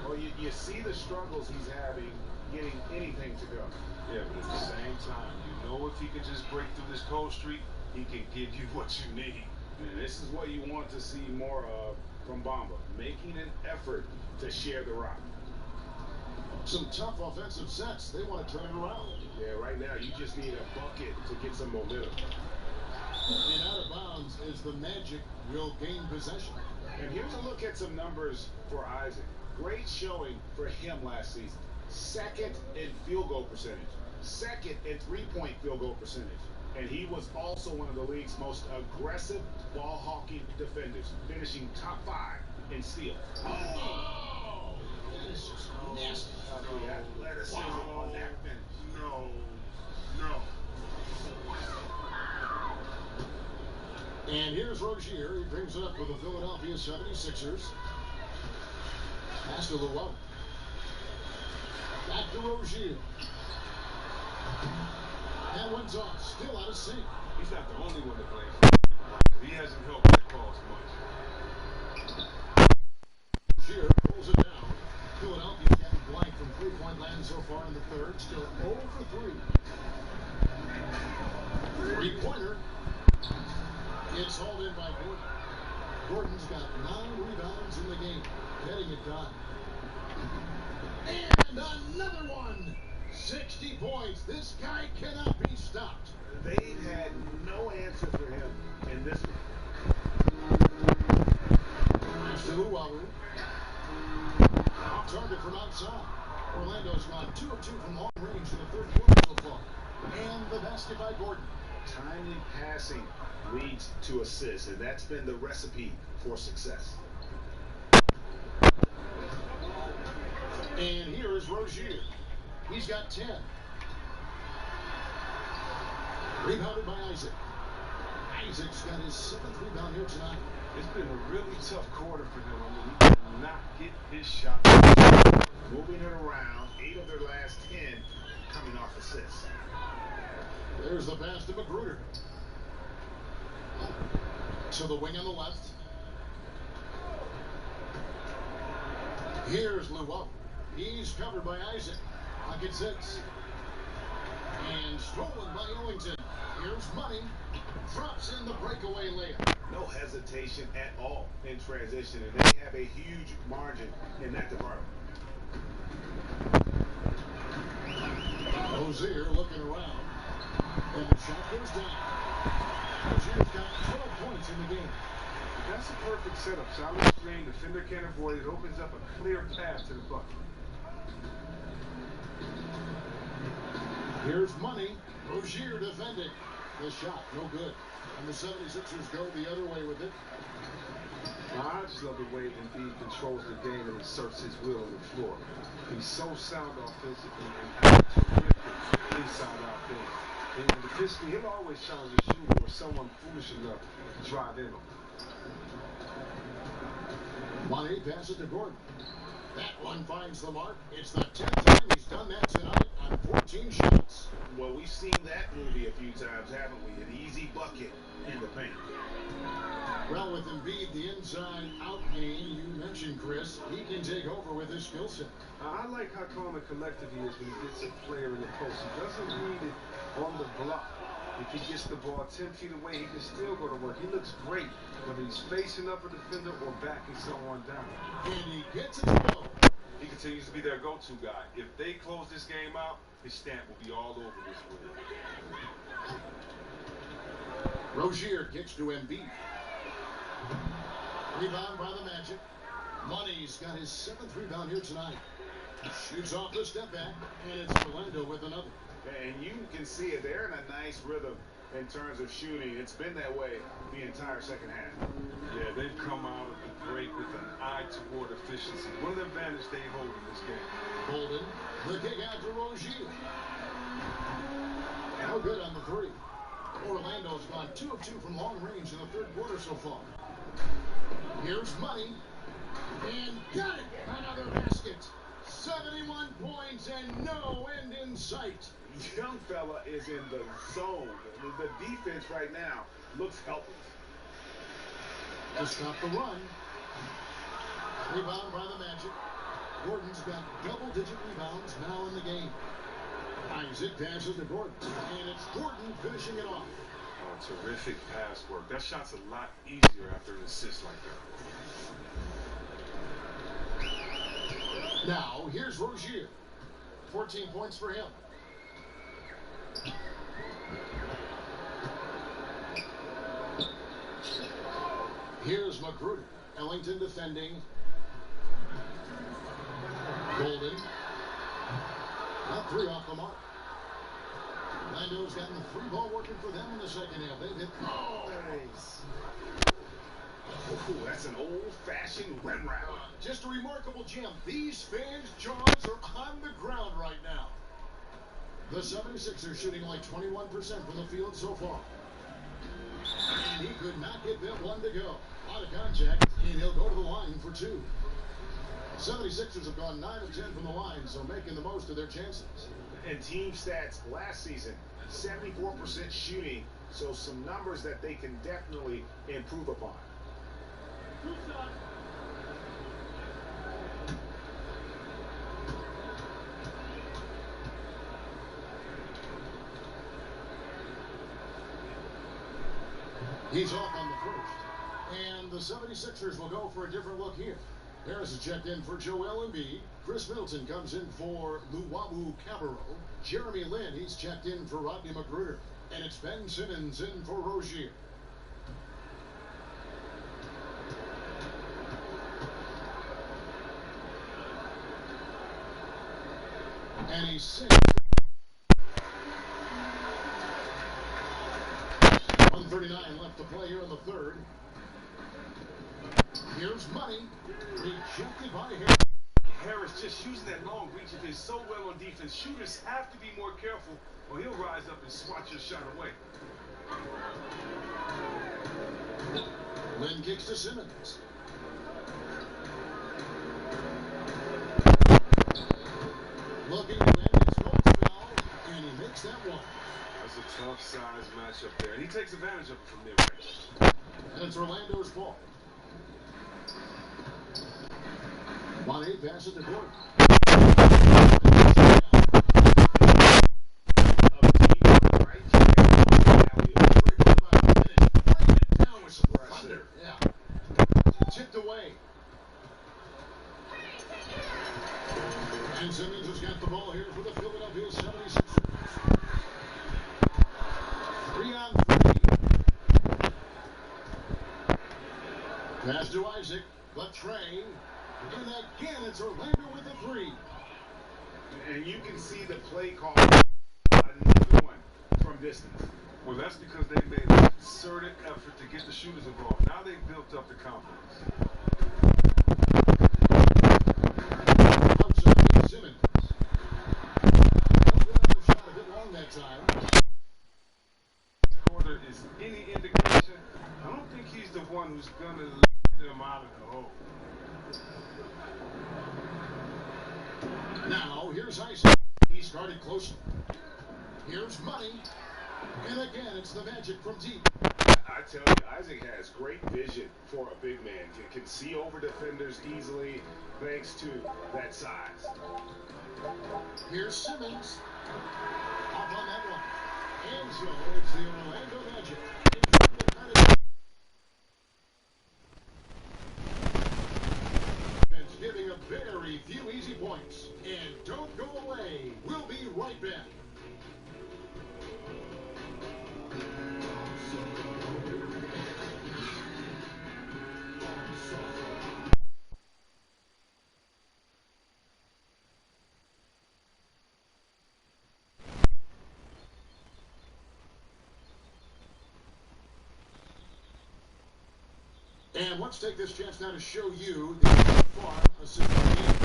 Well, you see the struggles he's having getting anything to go. Yeah, but at the same time, you know if he can just break through this cold streak, he can give you what you need. And this is what you want to see more of from Bamba, making an effort to share the rock. Some tough offensive sets. They want to turn it around. Yeah, right now you just need a bucket to get some momentum. And out of bounds is the Magic will gain possession. And here's a look at some numbers for Isaac. Great showing for him last season. Second in field goal percentage. Second in three-point field goal percentage. And he was also one of the league's most aggressive ball-hawking defenders, finishing top 5 in steals. Oh! That is just nasty. The athleticism on that finish. No. And here's Rozier. He brings it up with the Philadelphia 76ers. Pass to Llewellyn. Back to Rozier. That one's off. Still out of sync. He's not the only one to blame. He hasn't helped that cause much. Rozier pulls it down. Philadelphia's gotten blank from three-point land so far in the third. Still 0 for 3. Three-pointer. It's hauled in by Gordon. Gordon's got 9 rebounds in the game. Getting it done. And another one. 60 points. This guy cannot be stopped. They had no answer for him in this one. Pass to Llewellyn. Off target from outside. Orlando's gone 2 of 2 from long range in the third quarter so far. And the basket by Gordon. Timely passing leads to assists, and that's been the recipe for success. And here is Rozier. He's got 10. Rebounded by Isaac. Isaac's got his 7th rebound here tonight. It's been a really tough quarter for them. I mean, he did not get his shot. Moving it around, 8 of their last 10 coming off assists. There's the pass to Magruder. To the wing on the left. Here's Llewellyn. He's covered by Isaac. Pocket 6. And stolen by Ellington. Here's Money. Drops in the breakaway layup. No hesitation at all in transition, and they have a huge margin in that department. Rozier looking around. And the shot goes down. Rozier's got 12 points in the game. That's a perfect setup. Solid screen, defender can't avoid it. Opens up a clear path to the bucket. Here's Money. Rozier defending. The shot, no good. And the 76ers go the other way with it. I just love the way Embiid controls the game and asserts his will on the floor. He's so sound offensively and has terrific inside-out thing. And defensively, he'll always challenge a shooter or someone foolish enough to drive in him. Money passes to Gordon. That one finds the mark. It's the 10th time he's done that tonight on 14 shots. Well, we've seen that movie a few times, haven't we? An easy bucket in the paint. Well, with Embiid, the inside-out game, you mentioned, Chris, he can take over with his skill set. I like how calm and collective he is when he gets a player in the post. He doesn't need it on the block. If he gets the ball 10 feet away, he can still go to work. He looks great whether he's facing up a defender or backing someone down. And he gets it to go. He continues to be their go-to guy. If they close this game out, his stamp will be all over this one. Rozier gets to Embiid. Rebound by the Magic. Money's got his 7th rebound here tonight. Shoots off the step back, and it's Orlando with another. And you can see it. They're in a nice rhythm in terms of shooting. It's been that way the entire second half. Yeah, they've come out of the break with an eye toward efficiency. What an advantage they hold in this game. Holden, the kick out to Rozier. No good on the 3. Orlando's gone 2 of 2 from long range in the third quarter so far. Here's Money. And got it! Another basket. 71 points and no end in sight. Young fella is in the zone. The defense right now looks helpless. To stop the run. Rebound by the Magic. Gordon's got double-digit rebounds now in the game. Isaac passes to Gordon. And it's Gordon finishing it off. Oh, terrific pass work. That shot's a lot easier after an assist like that. Now, here's Rozier. 14 points for him. Here's Magruder. Ellington defending. Golden. Not 3 off the mark. Orlando's gotten the 3 ball working for them in the second half. They've hit. Oh, Nice. Ooh, that's an old-fashioned rim route. Just a remarkable jam. These fans' jaws are on the ground right now. The 76ers shooting like 21% from the field so far. And he could not get that one to go. Out of contact, and he'll go to the line for 2. 76ers have gone 9 of 10 from the line, so making the most of their chances. And team stats last season, 74% shooting, so some numbers that they can definitely improve upon. He's off on the first. And the 76ers will go for a different look here. Harris is checked in for Joel Embiid. Chris Middleton comes in for Luwawu Cabarro. Jeremy Lin, he's checked in for Rodney Magruder. And it's Ben Simmons in for Rozier. And he's 6. 1:39 left to play here in the third. Here's Money. Rejected by Harris. Harris just using that long reach of his so well on defense. Shooters have to be more careful or he'll rise up and swat your shot away. Lynn kicks to Simmons. Looking to end his goal spell, and he makes that one. That's a tough size matchup there, and he takes advantage of it from mid-range. And it's Orlando's ball. Money pass it to Gordon. Tipped away. And Simmons has got the ball here for the Philadelphia 76ers. 3 on 3. Pass to Isaac, but Trey. And again, it's Orlando with the 3. And you can see the play call. Another one from distance. Well, that's because they made a concerted effort to get the shooters involved. Now they've built up the confidence. Outside, Simmons. Another shot a bit long that time. Quarter is any indication. I don't think he's the one who's going to let them out of the hole. Now, here's Isaac. He started closely. Here's Money. And again, it's the Magic from deep. I tell you, Isaac has great vision for a big man. Can see over defenders easily thanks to that size. Here's Simmons. Off on that one. And so it's the Orlando Magic. Giving a very few easy points. And don't go away. We'll be right back. And let's take this chance now to show you the far assistant game.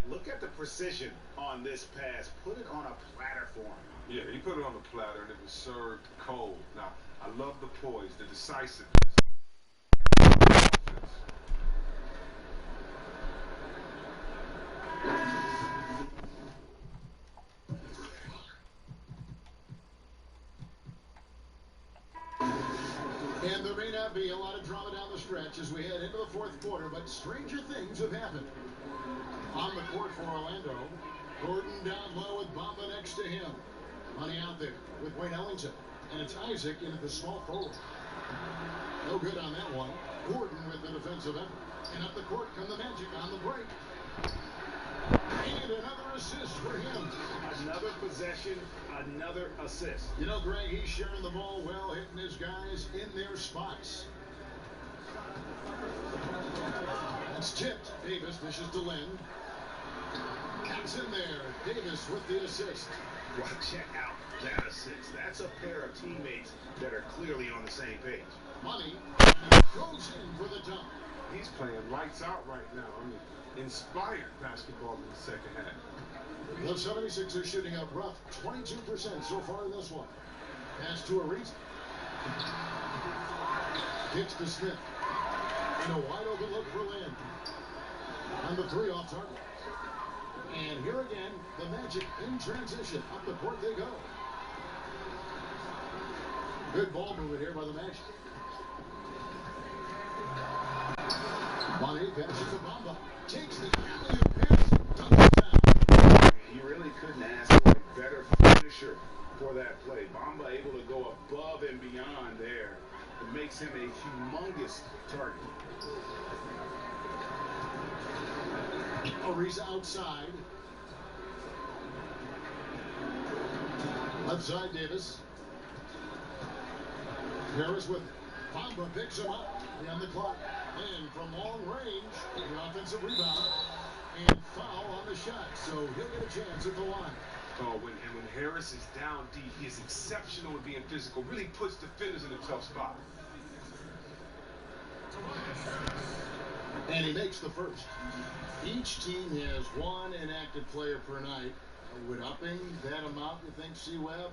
Look at the precision on this pass. Put it on a platter for him. Yeah, he put it on the platter and it was served cold. Now, I love the poise, the decisiveness. And there may not be a lot of drama down the stretch as we head into the fourth quarter, but stranger things have happened. On the court for Orlando, Gordon down low with Bamba next to him. Money out there with Wayne Ellington. And it's Isaac into the small forward. No good on that one. Gordon with the defensive effort. And up the court come the Magic on the break. And another assist for him. Another possession, another assist. You know, Greg, he's sharing the ball well, hitting his guys in their spots. That's tipped. Davis dishes to Lynn. It's in there. Davis with the assist. Well, check out that assist. That's a pair of teammates that are clearly on the same page. Money goes in for the dunk. He's playing lights out right now. I mean, inspired basketball in the second half. The 76ers shooting a rough 22% so far in this one. Pass to Ariza. Kicks to Smith. And a wide open look for Lynn. On the three off target. And here again, the Magic in transition. Up the court they go. Good ball movement here by the Magic. Money passes to Bamba. Takes the alley-oop pass. Dunks down. You really couldn't ask for a better finisher for that play. Bamba able to go above and beyond there. It makes him a humongous target. Ariza outside. Left side, Davis. Harris with it. Bamba picks him up. On the clock. And from long range, the offensive rebound. And foul on the shot. So he'll get a chance at the line. Oh, when Harris is down deep, he is exceptional at being physical. Really puts defenders in a tough spot. And he makes the first. Each team has one inactive player per night. Would upping that amount, you think, C-Web,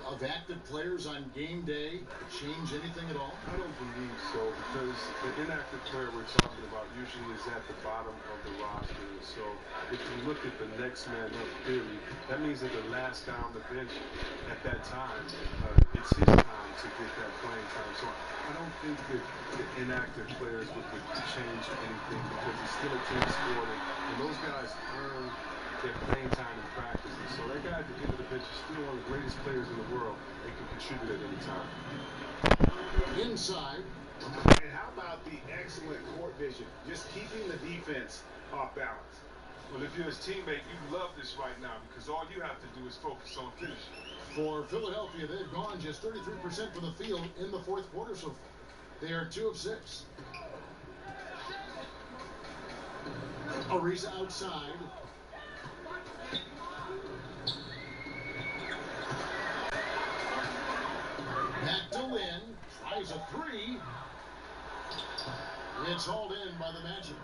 of active players on game day change anything at all? I don't believe so, because the inactive player we're talking about usually is at the bottom of the roster. So if you look at the next man up theory, that means that the last guy on the bench at that time, it's his time to get that playing time. So I don't think that the inactive players would change anything, because it's still a team sport, and those guys earn their playing time in practice. And so that guy at the end of the bench is still one of the greatest players in the world. They can contribute at any time. Inside. And how about the excellent court vision? Just keeping the defense off balance. Well, if you're his teammate, you love this right now, because all you have to do is focus on finishing. For Philadelphia, they've gone just 33% from the field in the fourth quarter so far. They are 2 of 6. Ariza outside. Back to Lynn. Tries a 3. It's hauled in by the Magic.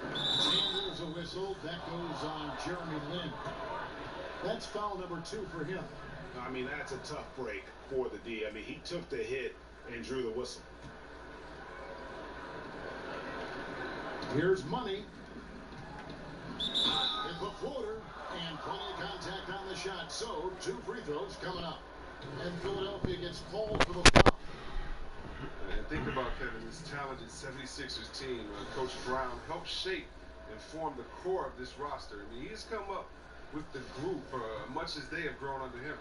And there's a whistle. That goes on Jeremy Lin. That's foul number 2 for him. I mean, that's a tough break for the D. I mean, he took the hit and drew the whistle. Here's Money. With a floater and plenty of contact on the shot. So 2 free throws coming up. And Philadelphia gets called for the foul. And think about, Kevin, this talented 76ers team. Coach Brown helped shape and form the core of this roster. I mean, he's come up with the group much as they have grown under him.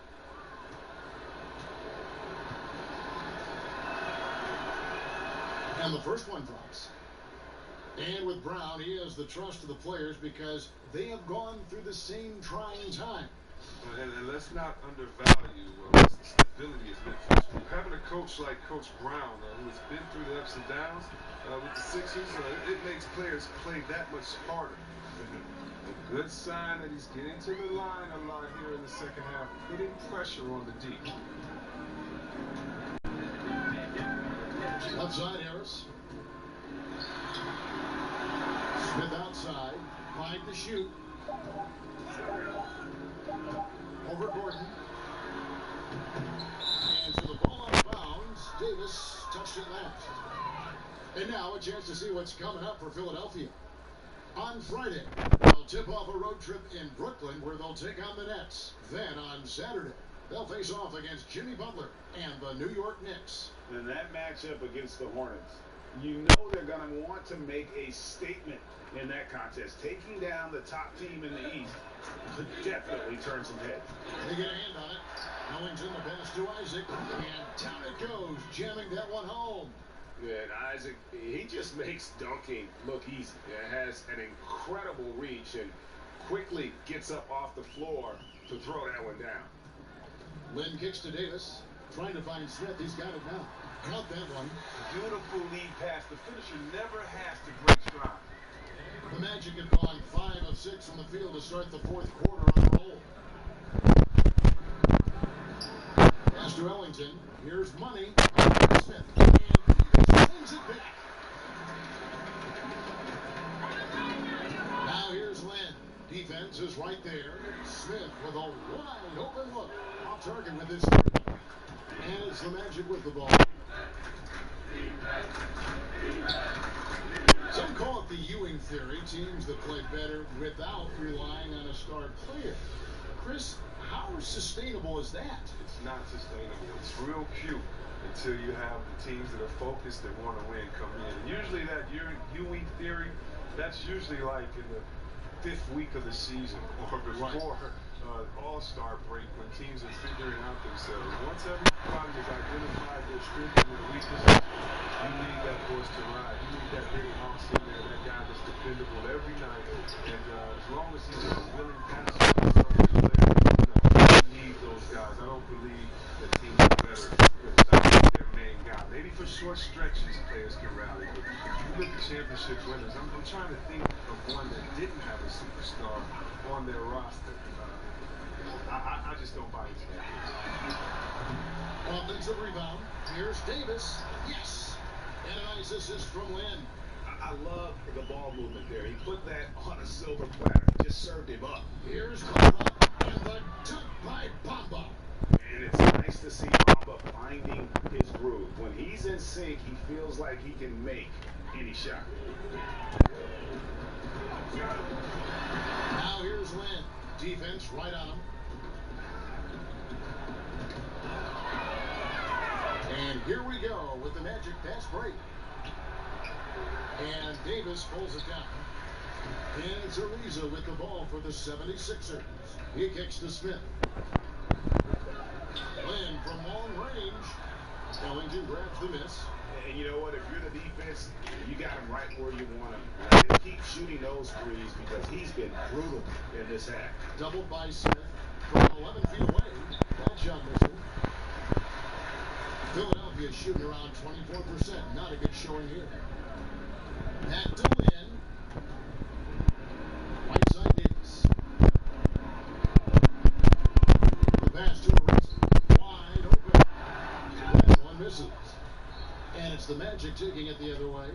And the first one drops. And with Brown, he has the trust of the players because they have gone through the same trying time. And let's not undervalue what the stability has been for us. Having a coach like Coach Brown, who has been through the ups and downs with the Sixers, it makes players play that much harder. A good sign that he's getting to the line a lot here in the second half, putting pressure on the D. Left side, Harris. Smith outside. Clyde to shoot. Over Gordon. And so the ball out of bounds. Davis touched it last. And now a chance to see what's coming up for Philadelphia. On Friday, they'll tip off a road trip in Brooklyn where they'll take on the Nets. Then on Saturday, they'll face off against Jimmy Butler and the New York Knicks. And that matchup against the Hornets, you know they're going to want to make a statement in that contest. Taking down the top team in the East could definitely turn some heads. They get a hand on it. Ellington the pass to Isaac. And down it goes, jamming that one home. Yeah, and Isaac, he just makes dunking look easy. Yeah, has an incredible reach and quickly gets up off the floor to throw that one down. Lynn kicks to Davis, trying to find Smith. He's got it now. Caught that one. Beautiful lead pass. The finisher never has to break stride. The Magic have gone 5 of 6 from the field to start the fourth quarter on the roll. Pass to Ellington. Here's money. Smith. And he sends it back. Now here's Lynn. Defense is right there. Smith with a wide open look. Off target with his third. And it's the Magic with the ball. Some call it the Ewing theory, teams that play better without relying on a star player. Chris, how sustainable is that? It's not sustainable. It's real cute until you have the teams that are focused that want to win come in. And usually that Ewing theory, that's usually like in the 5th week of the season or before All-Star break when teams are figuring out themselves. Once everybody has identified their strengths and their weaknesses, you need that horse to ride. You need that big house in there, that guy that's dependable every night. And as long as he's a willing passer, you need those guys. I don't believe that teams are better without their main guy. Maybe for short stretches, players can rally. But if you look at championship winners, I'm trying to think of one that didn't have a superstar on their roster. I just don't buy into that. Offensive rebound. Here's Davis. Yes. And a nice assist from Lynn. I love the ball movement there. He put that on a silver platter. Just served him up. Here's Bamba. And the dunk by Bamba. And it's nice to see Bamba finding his groove. When he's in sync, he feels like he can make any shot. Now here's Lynn. Defense right on him. And here we go with the Magic pass break. And Davis pulls it down. And it's Ariza with the ball for the 76ers. He kicks to Smith. Lynn from long range. Ellington grabs the miss. And you know what? If you're the defense, you got him right where you want him. Let him keep shooting those threes because he's been brutal in this half. Doubled by Smith from 11 feet away. That shot missing. Philadelphia shooting around 24%. Not a good showing here. Back to Lynn. Right side Davis. The pass to Ariza. Wide open. That one misses. And it's the Magic taking it the other way.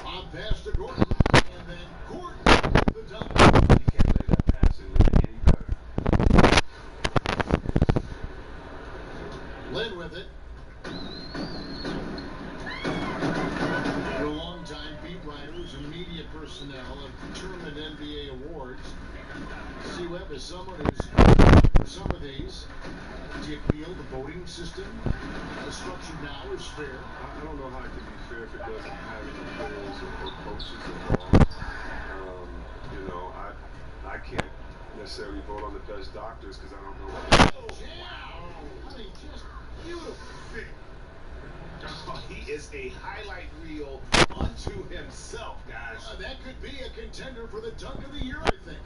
On pass to Gordon. And then Gordon with the dunk. You can't lay that pass in any better. Lynn with it. The longtime beat writers and media personnel have determined NBA awards. C-Web is someone who's, for some of these, do you feel the voting system, the structure now is fair? I don't know how it can be fair if it doesn't have any players or coaches involved. You know, I can't necessarily vote on the best doctors because I don't know what they're I mean, just beautiful. He is a highlight reel unto himself, guys. That could be a contender for the dunk of the year, I think.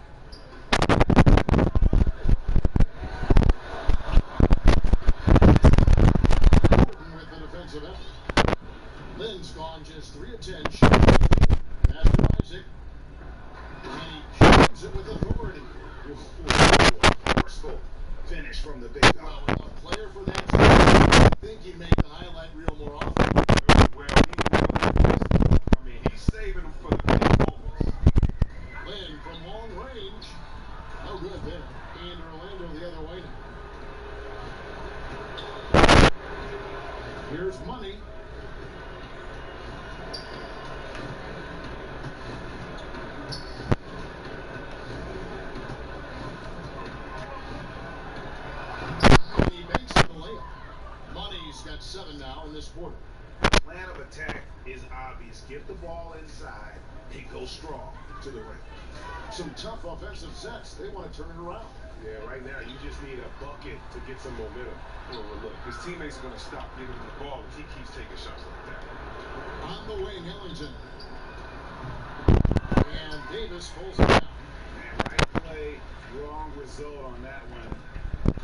Gordon with the defensive effort. Lynn's gone just 3 of 10. Pass to Isaac. And he shoots it with authority. Forceful finish from the big guy. Well, with a player for that size, I think he'd make the highlight reel more often. well, I mean, he's saving them for the big moments. Lynn from long range. No good there. And Orlando the other way now. Here's money. And he makes it a layup. Money's got 7 now in this quarter. Plan of attack is obvious. Get the ball inside and go strong to the rim. Some tough offensive sets. They want to turn it around. Yeah, right now you just need a bucket to get some momentum. Well, look, his teammates are going to stop giving him the ball if he keeps taking shots like wing, Ellington. And Davis pulls it down. Right play, wrong result on that one.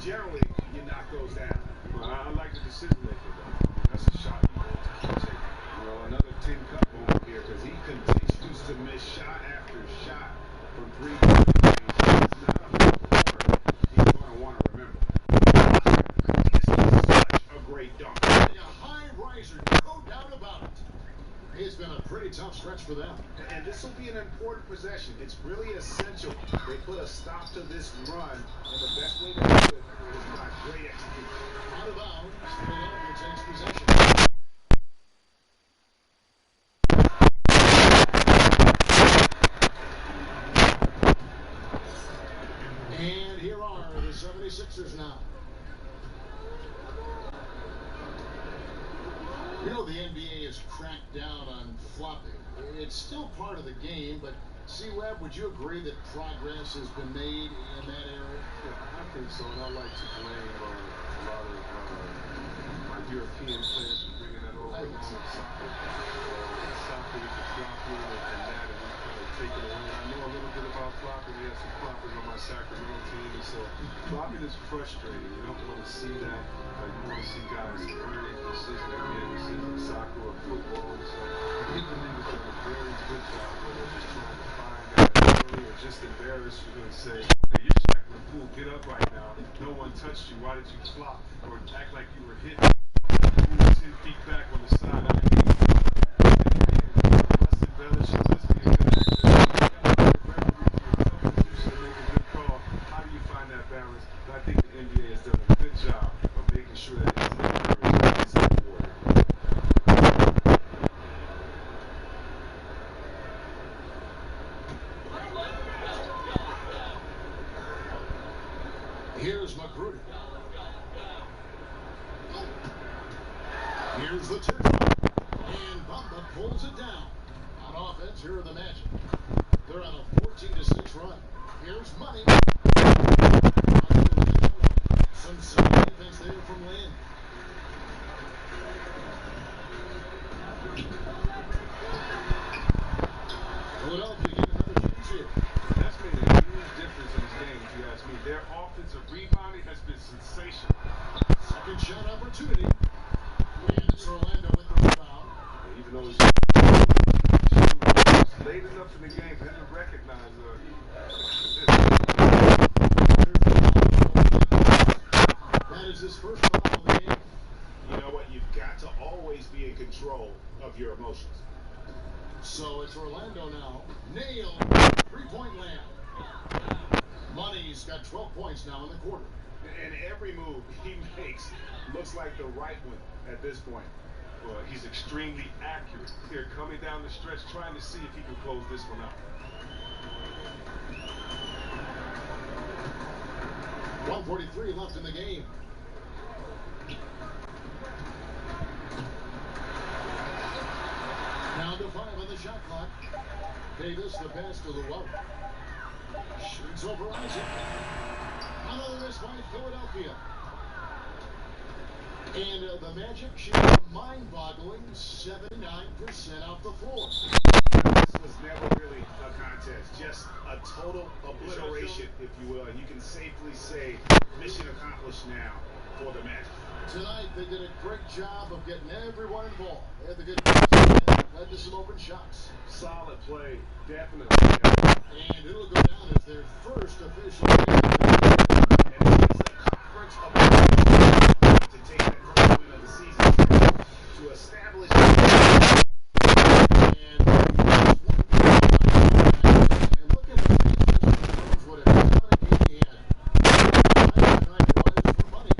Generally, you knock those down. Well, I like the decision making though. That's a shot you won't take. Another tin cup over here because he continues to miss shot after shot from 3 points. It's not a full quarter. He's going to want to remember. This is such a great dunk. A high riser, no doubt about it. It's been a pretty tough stretch for them. And this will be an important possession. It's really essential they put a stop to this run, and the best way to do it is by great execution. Out of bounds, Philadelphia takes possession. And here are the 76ers now. You know, the NBA has cracked down on flopping. It's still part of the game, but C-Web, would you agree that progress has been made in that area? Yeah, I think so, and I like to blame a lot of European players for bringing that over to soccer. Soccer is the flopping and that, and we kind of take it away. I know a little bit about flopping. We have some floppers on my Sacramento team, and so flopping is frustrating. You don't want to see that. You want to see guys earning decisions at the end of the season, soccer or football. And so I think the league has done a very good job where they're just trying to find that early or just embarrass you and say, hey, you're Shaq Fool, get up right now. No one touched you. Why did you flop? Or act like you were hit. Move 10 feet back on the side of the game. Let's embellish it. Let's be a good actor. Make a good call. How do you find that balance? And I think the NBA has done a good job of making sure that it's never is rewarded. Here's Magruder. Here's the tip. And Bamba pulls it down. On offense, here are the Magic. They're on a 14-6 run. Here's Money. Some solid defense there from Lynn. Philadelphia get another chance here. That's made a huge difference in this game, if you ask me. Their offensive rebounding has been sensational. Second shot opportunity. And it's Orlando with the rebound. Even though it's late enough in the game for him to recognize that is his first foul of the game. You know what? You've got to always be in control of your emotions. So it's Orlando now. Nailed. 3-point land. Money's got 12 points now in the quarter. And every move he makes looks like the right one at this point. well, he's extremely accurate. Here, coming down the stretch, trying to see if he can close this one out. 1:43 left in the game. Down to 5 on the shot clock. Davis, the pass to Llewellyn. Shoots over Isaac. Another miss by Philadelphia. And the Magic shoot a mind-boggling 79% off the floor. This was never really a contest, just a total obliteration, if you will. And you can safely say mission accomplished now for the Magic. Tonight, they did a great job of getting everyone involved. They had the good passes, led to some open shots. Solid play, definitely. And it'll go down as their first official game. And it's a conference of to take that first win of the season to establish. And look at the what a dominant game he had. Tonight was for money.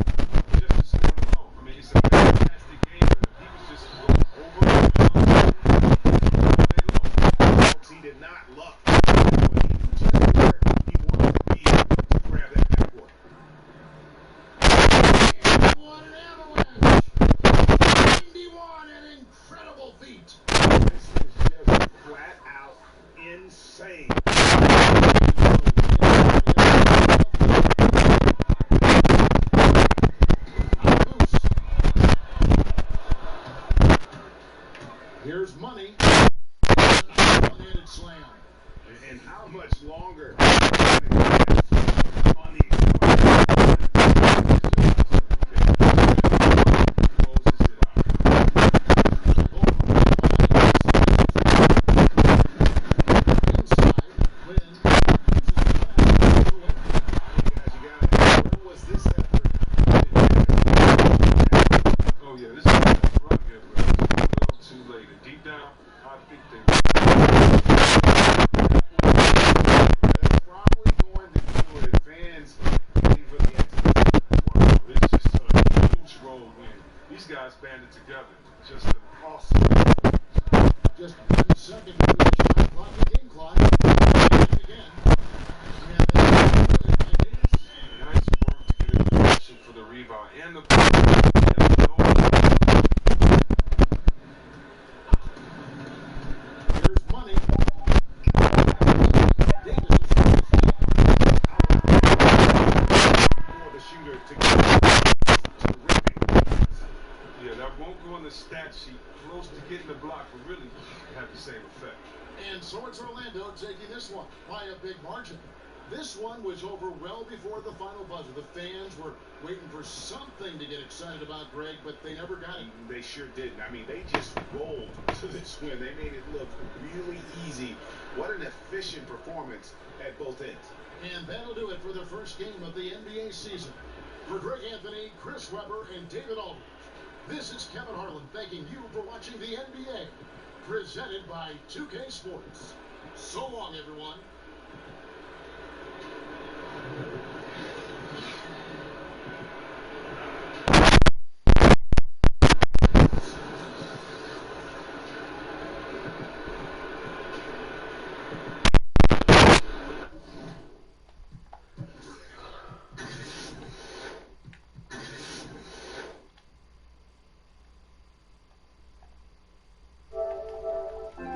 Just to score alone. I mean, it's a fantastic game. He was just over He did not luck. But he was just where he wanted to be to grab that backboard. What an avalanche! 91 and Here's money. One-handed slam. And how much longer on the Oh yeah, this is right here, but it's a little too late. And deep down, I think they. That's probably going to do it. Fans waiting for the exit. Wow, it's just a huge road win. These guys banded together. Just an awesome. Just 1 second before the shot clock, the game clock. And again. And that's good. Nice work to get in position for the rebound and the. Here's money. For the shooter to get terrific. Yeah, that won't go on the stat sheet. Close to getting the block, but really have the same effect. And so it's Orlando taking this one by a big margin. This one was over well before the final buzzer. The fans were waiting for something to get excited about, Greg, but they never got it. They sure didn't. I mean, they just rolled to this win. They made it look really easy. What an efficient performance at both ends. And that'll do it for the first game of the NBA season. For Greg Anthony, Chris Webber, and David Aldridge, this is Kevin Harlan thanking you for watching the NBA, presented by 2K Sports. So long, everyone.